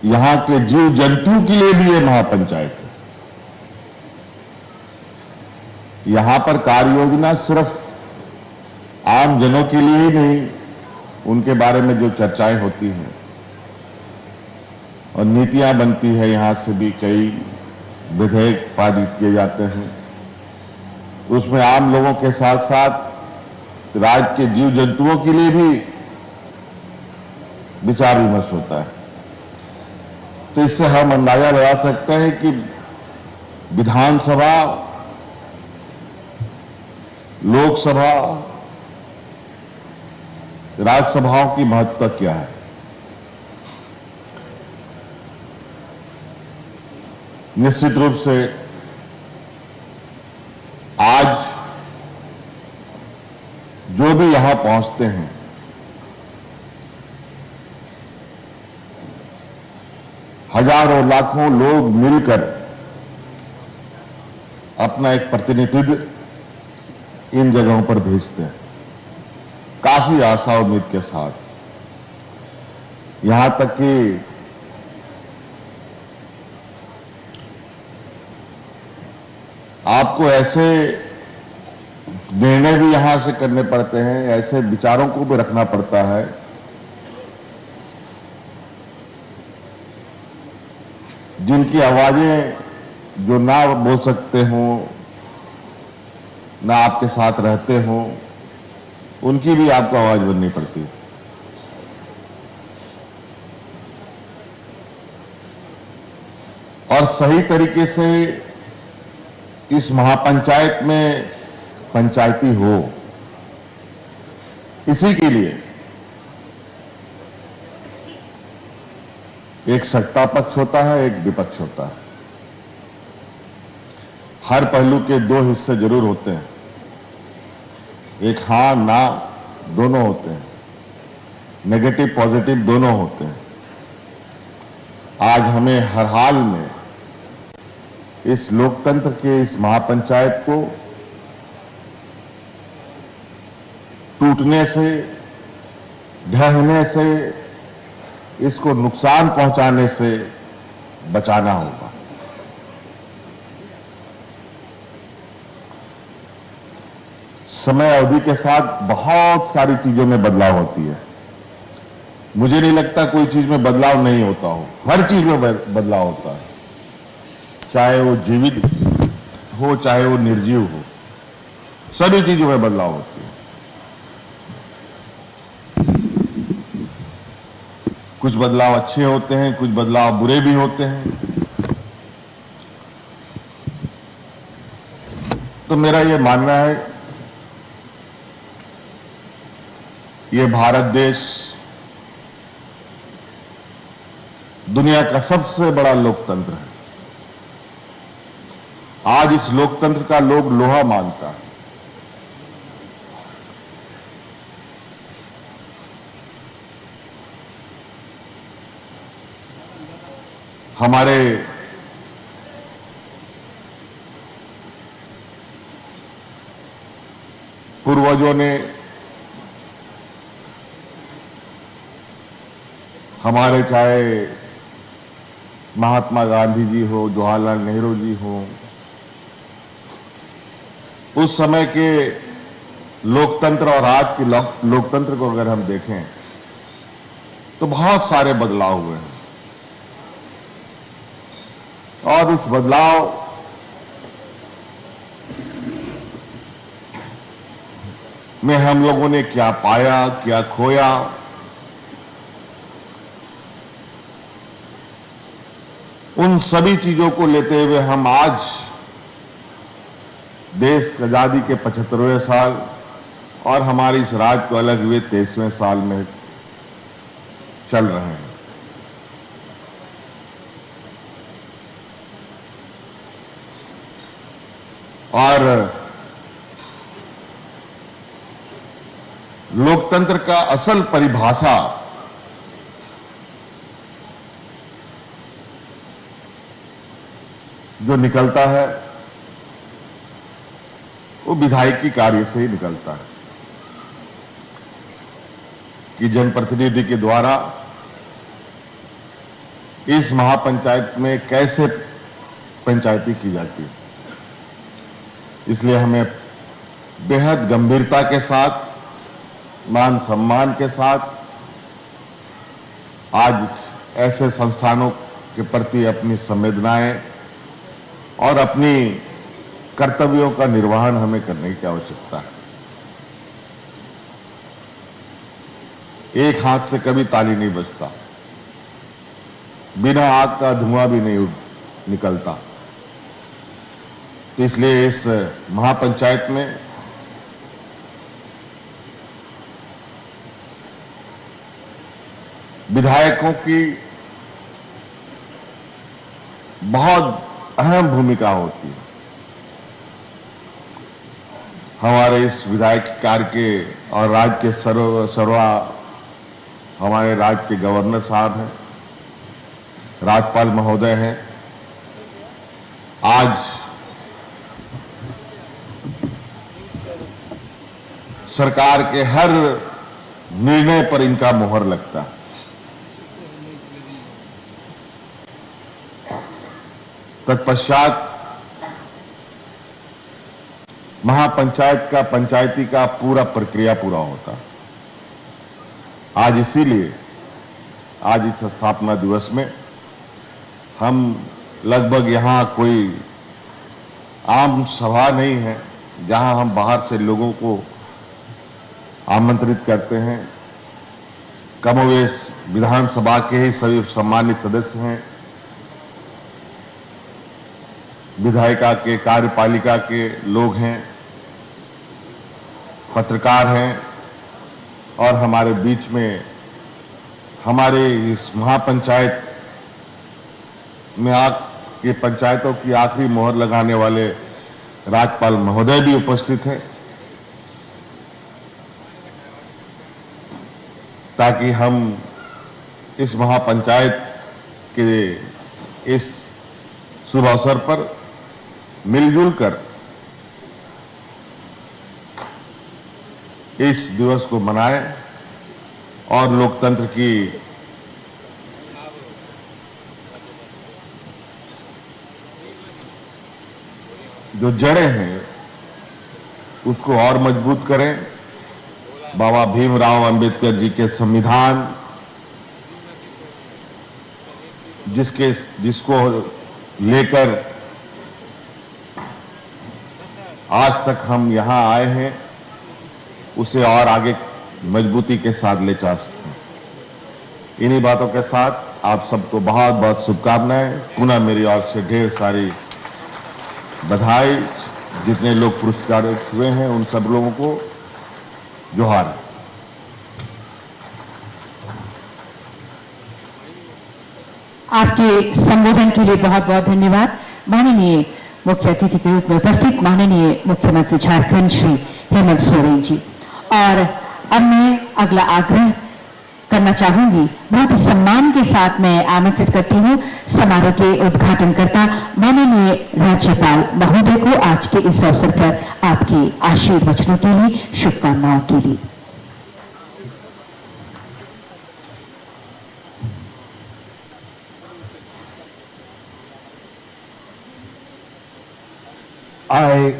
यहां के जीव जंतु के लिए भी ये महापंचायत है। यहां पर कार्य योजना सिर्फ आम जनों के लिए ही नहीं, उनके बारे में जो चर्चाएं होती हैं और नीतियां बनती है, यहां से भी कई विधेयक पारित किए जाते हैं। उसमें आम लोगों के साथ साथ राज्य के जीव जंतुओं के लिए भी विचार विमर्श होता है। तो इससे हम अंदाजा लगा सकते हैं कि विधानसभा, लोकसभा, राज्यसभाओं की महत्ता क्या है। निश्चित रूप से आज जो भी यहां पहुंचते हैं, हजारों लाखों लोग मिलकर अपना एक प्रतिनिधित्व इन जगहों पर भेजते हैं, काफी आशा उम्मीद के साथ। यहां तक कि आपको ऐसे निर्णय भी यहां से करने पड़ते हैं, ऐसे विचारों को भी रखना पड़ता है जिनकी आवाजें जो ना बोल सकते हो, ना आपके साथ रहते हो, उनकी भी आपको आवाज बननी पड़ती है। और सही तरीके से इस महापंचायत में पंचायती हो, इसी के लिए एक सत्ता पक्ष होता है, एक विपक्ष होता है। हर पहलू के दो हिस्से जरूर होते हैं, एक हां ना दोनों होते हैं, नेगेटिव पॉजिटिव दोनों होते हैं। आज हमें हर हाल में इस लोकतंत्र के इस महापंचायत को टूटने से, ढहने से, इसको नुकसान पहुंचाने से बचाना होगा। समय अवधि के साथ बहुत सारी चीजों में बदलाव होती है। मुझे नहीं लगता कोई चीज में बदलाव नहीं होता हो, हर चीज में बदलाव होता है, चाहे वो जीवित हो चाहे वो निर्जीव हो, सभी चीजों में बदलाव होती है। कुछ बदलाव अच्छे होते हैं, कुछ बदलाव बुरे भी होते हैं। तो मेरा ये मानना है, ये भारत देश दुनिया का सबसे बड़ा लोकतंत्र है। आज इस लोकतंत्र का लोग लोहा मानता है। हमारे पूर्वजों ने, हमारे चाहे महात्मा गांधी जी हो, जवाहरलाल नेहरू जी हो, उस समय के लोकतंत्र और आज के लोकतंत्र को अगर हम देखें तो बहुत सारे बदलाव हुए हैं। और उस बदलाव में हम लोगों ने क्या पाया, क्या खोया, उन सभी चीजों को लेते हुए हम आज देश आजादी के 75वें साल और हमारे इस राज्य को अलग हुए 23वें साल में चल रहे हैं। और लोकतंत्र का असल परिभाषा जो निकलता है वो विधायकी कार्य से ही निकलता है कि जनप्रतिनिधि के द्वारा इस महापंचायत में कैसे पंचायती की जाती है। इसलिए हमें बेहद गंभीरता के साथ, मान सम्मान के साथ आज ऐसे संस्थानों के प्रति अपनी संवेदनाएं और अपनी कर्तव्यों का निर्वहन हमें करने की आवश्यकता है। एक हाथ से कभी ताली नहीं बजता, बिना आग का धुआं भी नहीं निकलता। तो इसलिए इस महापंचायत में विधायकों की बहुत अहम भूमिका होती है। हमारे इस विधायक कार्य के और राज्य के सर्वा हमारे राज्य के गवर्नर साहब हैं, राज्यपाल महोदय हैं। आज सरकार के हर निर्णय पर इनका मोहर लगता है। तत्पश्चात महापंचायत का पंचायती का पूरा प्रक्रिया पूरा होता है। आज इसीलिए आज इस स्थापना दिवस में हम लगभग यहां कोई आम सभा नहीं है जहां हम बाहर से लोगों को आमंत्रित करते हैं। कमोवेश विधानसभा के ही सभी सम्मानित सदस्य हैं, विधायिका के कार्यपालिका के लोग हैं, पत्रकार हैं और हमारे बीच में हमारे इस महापंचायत में के पंचायतों की आखिरी मोहर लगाने वाले राज्यपाल महोदय भी उपस्थित हैं, ताकि हम इस महापंचायत के इस शुभ अवसर पर मिलजुल कर इस दिवस को मनाएं और लोकतंत्र की जो जड़ें हैं उसको और मजबूत करें। बाबा भीमराव अंबेडकर जी के संविधान जिसको लेकर आज तक हम यहां आए हैं, उसे और आगे मजबूती के साथ ले जा सकते हैं। इन्हीं बातों के साथ आप सबको बहुत बहुत शुभकामनाएं। पुनः मेरी ओर से ढेर सारी बधाई। जितने लोग पुरस्कारित हुए हैं उन सब लोगों को जोहार। आपके संबोधन के लिए बहुत बहुत धन्यवाद। माननीय मुख्य अतिथि के रूप में उपस्थित माननीय मुख्यमंत्री झारखंड श्री हेमंत सोरेन जी। और अब मैं अगला आग्रह करना चाहूंगी, बहुत ही सम्मान के साथ मैं आमंत्रित करती हूं समारोह के उद्घाटनकर्ता माननीय राज्यपाल महोदय को आज के इस अवसर पर आपके आशीर्वचनों के लिए, शुभकामनाओं के लिए। I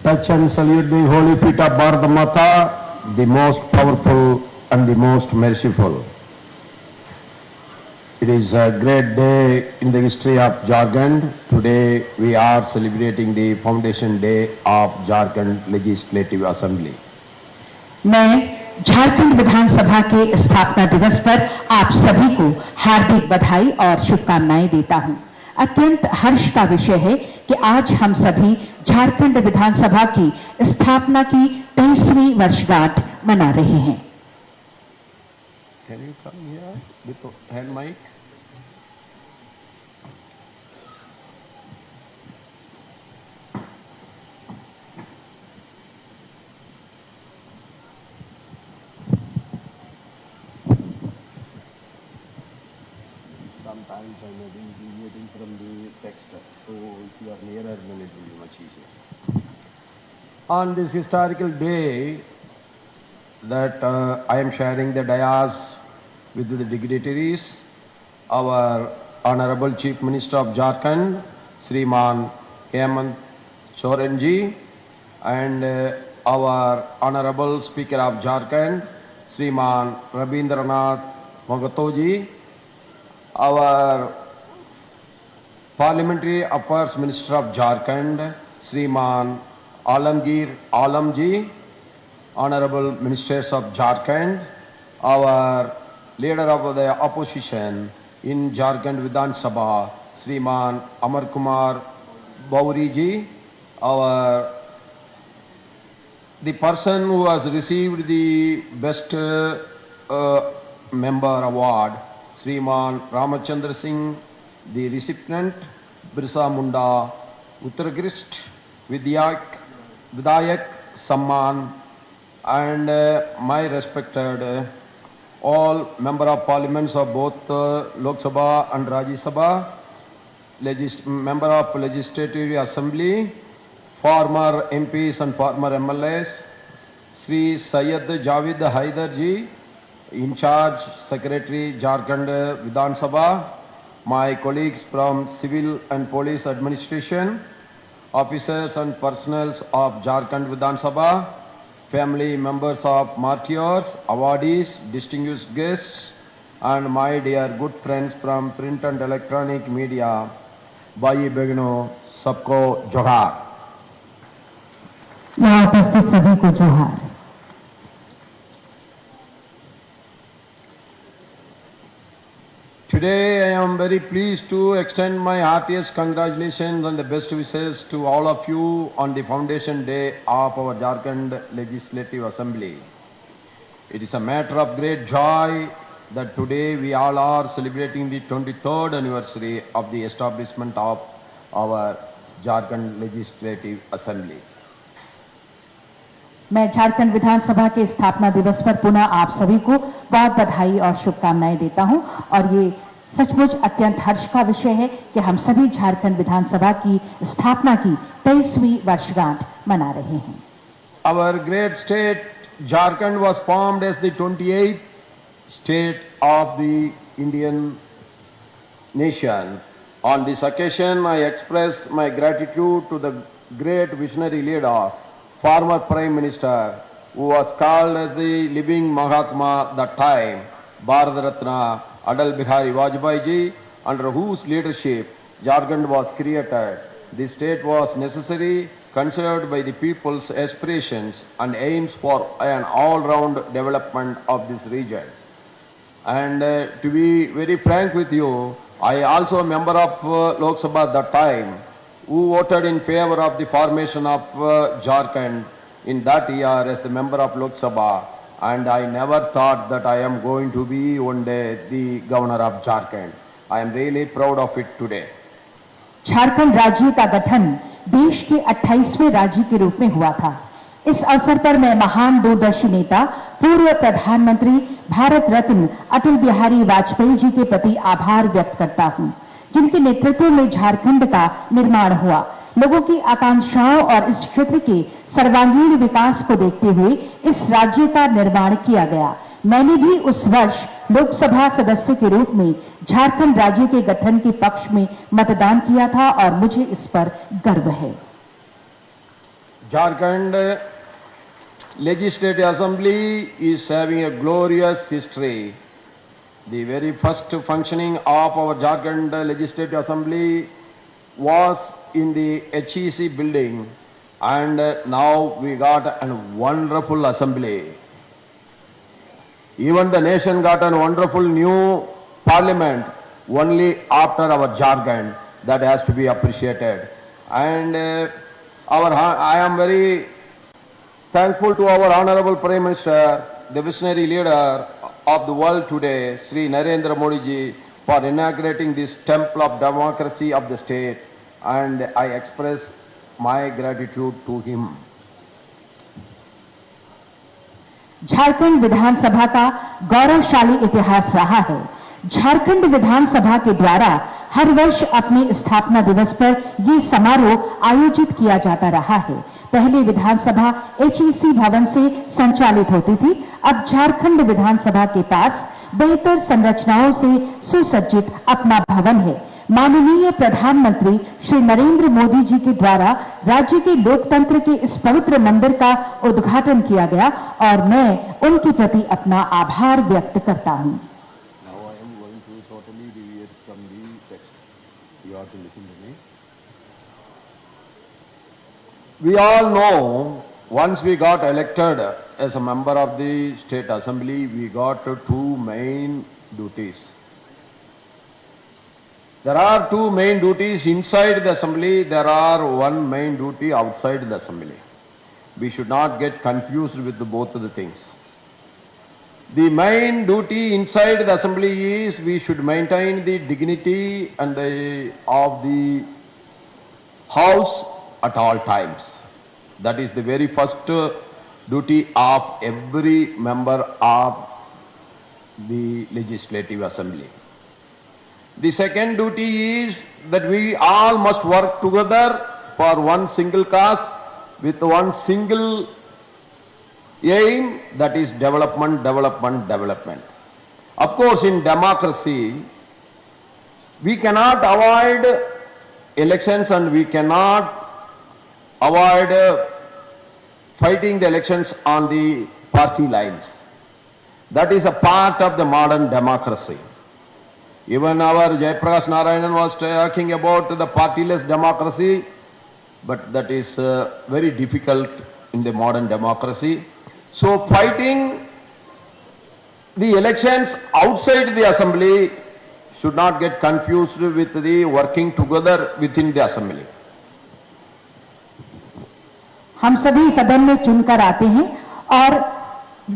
touch and salute the holy feet of Bharat Mata, the most powerful and the most merciful. It is a great day in the history of Jharkhand. Today we are celebrating the foundation day of Jharkhand Legislative Assembly. मैं झारखंड विधानसभा के स्थापना दिवस पर आप सभी को हार्दिक बधाई और शुभकामनाएं देता हूं। अत्यंत हर्ष का विषय है कि आज हम सभी झारखंड विधानसभा की स्थापना की 23वीं वर्षगांठ मना रहे हैं। Can you come here with hand mic? Sometimes I may be deviating from the text, so if you are nearer, then it will be much easier. On this historical day that I am sharing the dais with the dignitaries, our Honorable Chief Minister of Jharkhand, Shriman Hemant Soren ji, and our Honorable Speaker of Jharkhand, Shriman Rabindranath Mahto ji, our Parliamentary Affairs Minister of Jharkhand, Shriman Alamgir Alam ji, Honorable Ministers of Jharkhand, our Leader of the Opposition in Jharkhand Vidhan Sabha, Shriman Amar Kumar Bauri ji, the person who has received the Best Member Award, Shriman Ramachandra Singh, the recipient, Birsa Munda, Uttargrist, Vidayak Samman, and my respected all Member of Parliaments of both Lok Sabha and Rajya Sabha, Member of Legislative Assembly, former MPs and former MLAs, Sri Syed Javed Haidar ji, in charge Secretary Jharkhand Vidhan Sabha, my colleagues from Civil and Police Administration, officers and personnel of Jharkhand Vidhan Sabha, family members of martyrs, awardees, distinguished guests, and my dear good friends from print and electronic media, Bhai Begno, सबको जोहार। यहाँ उपस्थित सभी को जोहार। Today I am very pleased to extend my heartiest congratulations and the best wishes to all of you on the foundation day of our Jharkhand Legislative Assembly. It is a matter of great joy that today we all are celebrating the 23rd anniversary of the establishment of our Jharkhand Legislative Assembly. मैं झारखंड विधानसभा के स्थापना दिवस पर पुनः आप सभी को बहुत बधाई और शुभकामनाएं देता हूं और ये सचमुच अत्यंत हर्ष का विषय है कि हम सभी झारखंड विधानसभा की स्थापना की 23वीं वर्षगांठ मना रहे हैं। Our great state Jharkhand was formed as the 28th state of the Indian nation. On this occasion, I express my gratitude to the great visionary leader, former Prime Minister, who was called as the living Mahatma that time, Bharat Ratna Atal Bihari Vajpayee ji, under whose leadership Jharkhand was created. The state was necessary, considered by the people's aspirations and aims for an all-round development of this region. And to be very frank with you, I also a member of Lok Sabha at that time, who voted in favor of the formation of Jharkhand in that year as the member of Lok Sabha, and I never thought that I am going to be one day the governor of Jharkhand. I am really proud of it today. Jharkhand राज्य का गठन देश के 28वें राज्य के रूप में हुआ था। इस अवसर पर मैं महान दूरदर्शी नेता पूर्व प्रधानमंत्री भारत रत्न अटल बिहारी वाजपेयी जी के प्रति आभार व्यक्त करता हूं, जिनके नेतृत्व में झारखंड का निर्माण हुआ। लोगों की आकांक्षाओं और इस क्षेत्र के सर्वांगीण विकास को देखते हुए इस राज्य का निर्माण किया गया। मैंने भी उस वर्ष लोकसभा सदस्य के रूप में झारखंड राज्य के गठन के पक्ष में मतदान किया था और मुझे इस पर गर्व है। Jharkhand Legislative Assembly is having a glorious history. The very first functioning of our Jharkhand Legislative Assembly was in the HEC building, and now we got a wonderful assembly. Even the nation got a wonderful new parliament only after our Jharkhand. That has to be appreciated. And I am very thankful to our Honorable Prime Minister, the visionary leader of the world today, Sri Narendra Modi ji, for inaugurating this temple of democracy of the state, and I express my gratitude to him. Jharkhand विधानसभा का गौरवशाली इतिहास रहा है। झारखंड विधानसभा के द्वारा हर वर्ष अपने स्थापना दिवस पर ये समारोह आयोजित किया जाता रहा है। पहले विधानसभा HEC भवन से संचालित होती थी। अब झारखंड विधानसभा के पास बेहतर संरचनाओं से सुसज्जित अपना भवन है। माननीय प्रधानमंत्री श्री नरेंद्र मोदी जी के द्वारा राज्य के लोकतंत्र के इस पवित्र मंदिर का उद्घाटन किया गया और मैं उनके प्रति अपना आभार व्यक्त करता हूं। We all know, once we got elected as a member of the State Assembly, we got two main duties. There are two main duties inside the Assembly, there are one main duty outside the Assembly. We should not get confused with both of the things. The main duty inside the Assembly is we should maintain the dignity and of the House at all times. That is the very first duty of every member of the Legislative Assembly. The second duty is that we all must work together for one single cause with one single aim, that is development, development, development. Of course, in democracy, we cannot avoid elections and we cannot avoid fighting the elections on the party lines. That is a part of the modern democracy. Even our Jayaprakash Narayanan was talking about the partyless democracy, but that is very difficult in the modern democracy. So fighting the elections outside the assembly should not get confused with the working together within the assembly. हम सभी सदन में चुनकर आते हैं और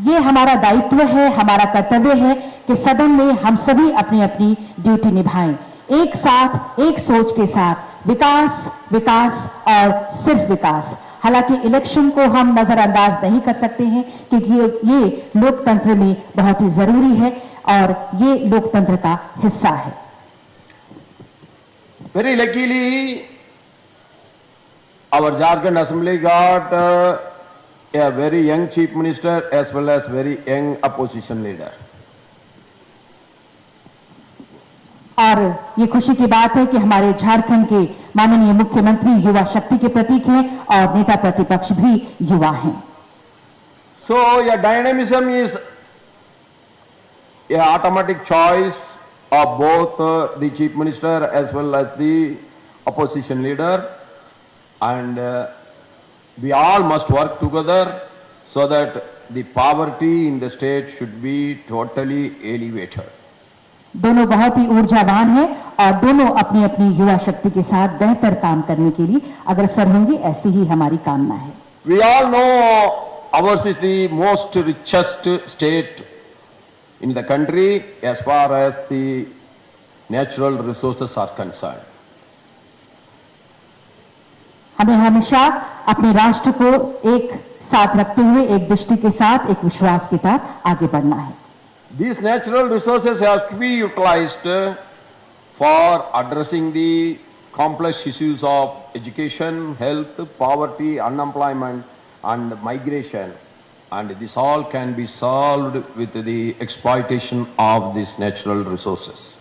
ये हमारा दायित्व है, हमारा कर्तव्य है कि सदन में हम सभी अपनी अपनी ड्यूटी निभाएं, एक साथ एक सोच के साथ विकास विकास और सिर्फ विकास। हालांकि इलेक्शन को हम नजरअंदाज नहीं कर सकते हैं क्योंकि ये लोकतंत्र में बहुत ही जरूरी है और ये लोकतंत्र का हिस्सा है। Very luckily, our Jharkhand Assembly got a very young Chief Minister as well as very young opposition leader. और ये खुशी की बात है कि हमारे झारखंड के माननीय मुख्यमंत्री युवा शक्ति के प्रतीक हैं और नेता प्रतिपक्ष भी युवा हैं। So a dynamism is a automatic choice of both the Chief Minister as well as the opposition leader, and we all must work together so that the poverty in the state should be totally alleviated. दोनों बहुत ही ऊर्जावान हैं और दोनों अपनी अपनी युवा शक्ति के साथ बेहतर काम करने के लिए अग्रसर होंगे, ऐसी ही हमारी कामना है। We all know ours is the most richest state in the country as far as the natural resources are concerned. हमें हमेशा अपने राष्ट्र को एक साथ रखते हुए, एक दृष्टि के साथ, एक विश्वास के साथ आगे बढ़ना है। These natural resources have to be utilized for addressing the complex issues of education, health, poverty, unemployment and migration, and this all can be solved with the exploitation of these natural resources.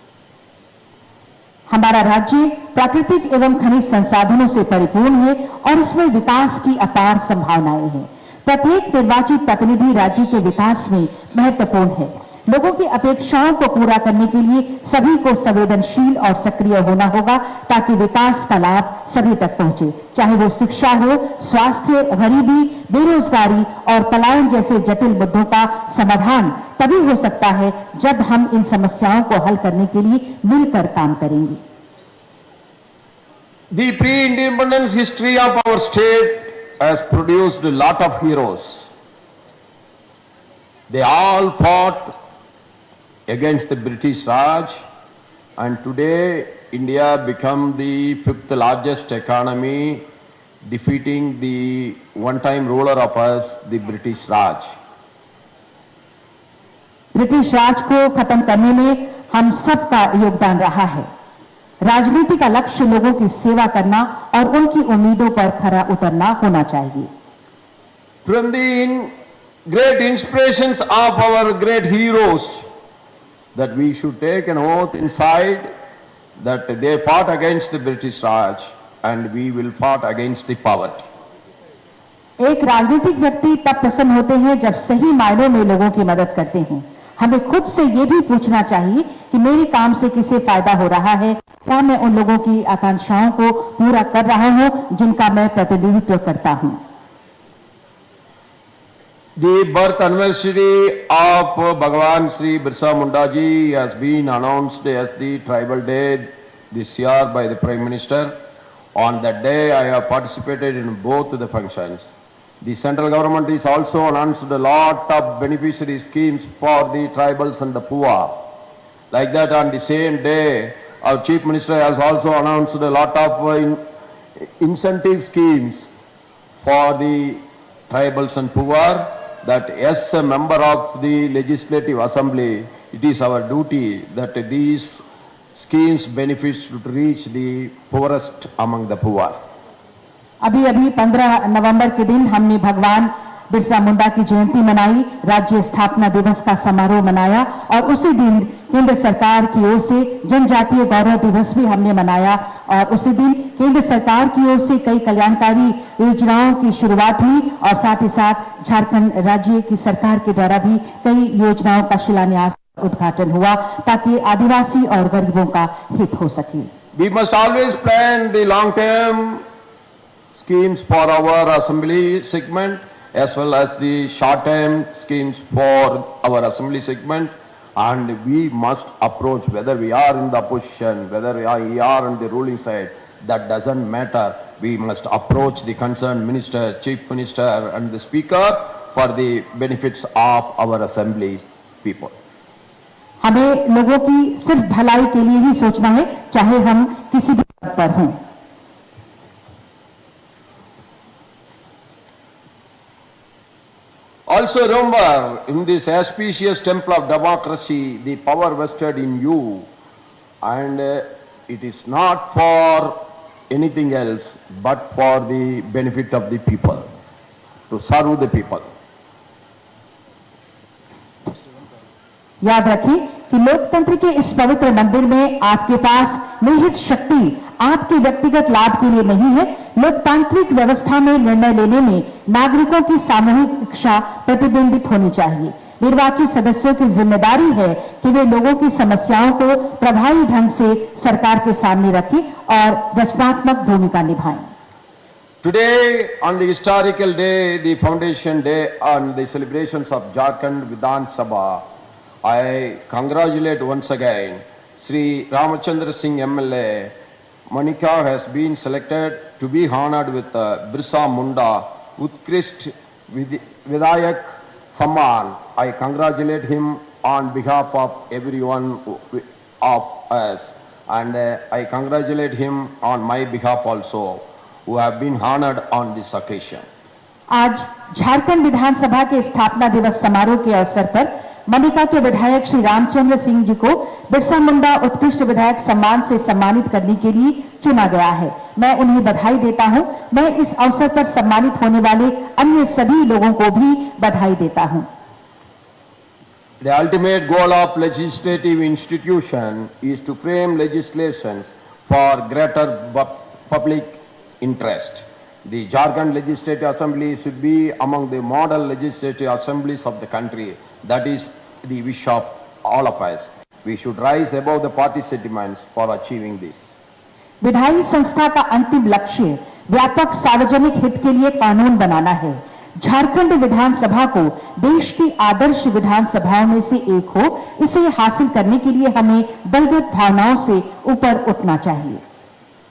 हमारा राज्य प्राकृतिक एवं खनिज संसाधनों से परिपूर्ण है और इसमें विकास की अपार संभावनाएं हैं। प्रत्येक निर्वाचित प्रतिनिधि राज्य के विकास में महत्वपूर्ण है। लोगों की अपेक्षाओं को पूरा करने के लिए सभी को संवेदनशील और सक्रिय होना होगा ताकि विकास का लाभ सभी तक पहुंचे, चाहे वो शिक्षा हो, स्वास्थ्य, गरीबी, बेरोजगारी और पलायन जैसे जटिल मुद्दों का समाधान तभी हो सकता है जब हम इन समस्याओं को हल करने के लिए मिलकर काम करेंगे। The pre-independence history of our state has produced a lot of heroes. They all fought against the British Raj, and today India become the 5th largest economy, defeating the one-time ruler of us, the British Raj. British Raj को खत्म करने में हम सबका योगदान रहा है। राजनीति का लक्ष्य लोगों की सेवा करना और उनकी उम्मीदों पर खरा उतरना होना चाहिए। From the great inspirations of our great heroes, that we should take an oath inside that they fought against the British Raj and we will fight against the poverty. एक राजनीतिक व्यक्ति तब प्रसन्न होते हैं जब सही मायनों में लोगों की मदद करते हैं। हमें खुद से ये भी पूछना चाहिए कि मेरे काम से किसे फायदा हो रहा है, क्या मैं उन लोगों की आकांक्षाओं को पूरा कर रहा हूं जिनका मैं प्रतिनिधित्व करता हूं। The birth anniversary of Bhagwan Sri Birsa Munda ji has been announced as the tribal day this year by the Prime Minister. On that day, I have participated in both the functions. The central government is also announced a lot of beneficiary schemes for the tribals and the poor. Like that, on the same day, our Chief Minister has also announced a lot of incentive schemes for the tribals and poor, that as a member of the Legislative Assembly, it is our duty that these schemes benefits should reach the poorest among the poor. अभी 15 नवंबर के दिन हमने भगवान बिरसा मुंडा की जयंती मनाई, राज्य स्थापना दिवस का समारोह मनाया और उसी दिन केंद्र सरकार की ओर से जनजातीय गौरव दिवस भी हमने मनाया और उसी दिन केंद्र सरकार की ओर से कई कल्याणकारी योजनाओं की शुरुआत हुई और साथ ही साथ झारखंड राज्य की सरकार के द्वारा भी कई योजनाओं का शिलान्यास उद्घाटन हुआ ताकि आदिवासी और गरीबों का हित हो सके। We must always plan the long-term schemes for our assembly segment as well as the short-term schemes for our assembly segment, and we must approach whether we are in the opposition, whether we are on the ruling side, that doesn't matter. We must approach the concerned minister, chief minister and the speaker for the benefits of our assembly people. हमें लोगों की सिर्फ भलाई के लिए ही सोचना है, चाहे हम किसी भी पद पर हों। Also remember, in this auspicious temple of democracy, the power vested in you, and it is not for anything else but for the benefit of the people, to serve the people. याद रखिए कि लोकतंत्र के इस पवित्र मंदिर में आपके पास निहित शक्ति आपके व्यक्तिगत लाभ के लिए नहीं है। लोकतांत्रिक व्यवस्था में निर्णय लेने में नागरिकों की सामूहिक इच्छा प्रतिबिंबित होनी चाहिए। निर्वाचित सदस्यों की जिम्मेदारी है कि वे लोगों की समस्याओं को प्रभावी ढंग से सरकार के सामने रखें और रचनात्मक भूमिका निभाएं। Today, on the historical day, the foundation day, on the celebrations of Jharkhand Vidhan Sabha, I congratulate once again Sri Ramachandra Singh MLA. Manika has been selected to be honored with Birsa Munda Utkrisht Vidayak Samman. I congratulate him on behalf of everyone of us, and I congratulate him on my behalf also, who have been honored on this occasion. आज झारखंड विधानसभा के स्थापना दिवस समारोह के अवसर पर मनिका के विधायक श्री रामचंद्र सिंह जी को बिरसा मुंडा उत्कृष्ट विधायक सम्मान से सम्मानित करने के लिए चुना गया है। मैं उन्हें बधाई देता हूं। मैं इस अवसर पर सम्मानित होने वाले अन्य सभी लोगों को भी बधाई देता हूं। The ultimate goal of legislative institution is to frame legislations for greater public interest. The Jharkhand Legislative Assembly should be among the model legislative assemblies of the country. That is the wish of all of us. We should rise above the party sentiments for achieving this. विधायी संस्था का अंतिम लक्ष्य व्यापक सार्वजनिक हित के लिए कानून बनाना है। झारखंड विधानसभा को देश की आदर्श विधानसभाओं में से एक हो, इसे हासिल करने के लिए हमें दलगत भावनाओं से ऊपर उठना चाहिए।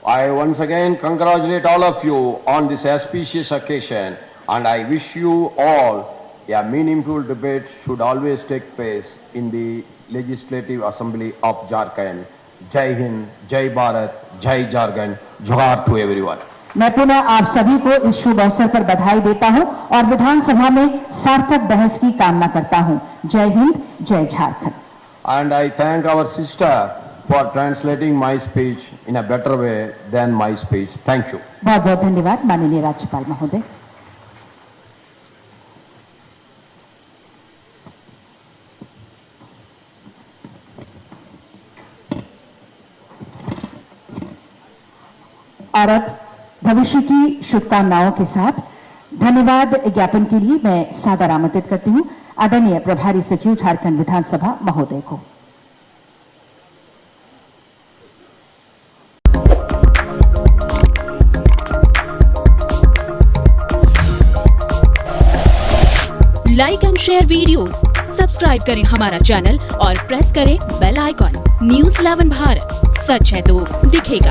I once again congratulate all of you on this auspicious occasion, and I wish you all a meaningful debate should always take place in the Legislative Assembly of Jharkhand. Jai Hind, Jai Bharat, Jai Jharkhand, Johar to everyone. मैं पुनः आप सभी को इस शुभ अवसर पर बधाई देता हूं और विधानसभा में सार्थक बहस की कामना करता हूं। जय हिंद, जय Jharkhand. And I thank our sister for translating my speech in a better way than my speech. Thank you. बहुत बहुत धन्यवाद माननीय राज्यपाल महोदय। और अब भविष्य की शुभकामनाओं के साथ धन्यवाद ज्ञापन के लिए मैं सादर आमंत्रित करती हूं आदरणीय प्रभारी सचिव झारखंड विधानसभा महोदय को। Like and share videos, subscribe करें हमारा चैनल और प्रेस करें बेल आइकॉन। न्यूज़ 11 भारत, सच है तो दिखेगा।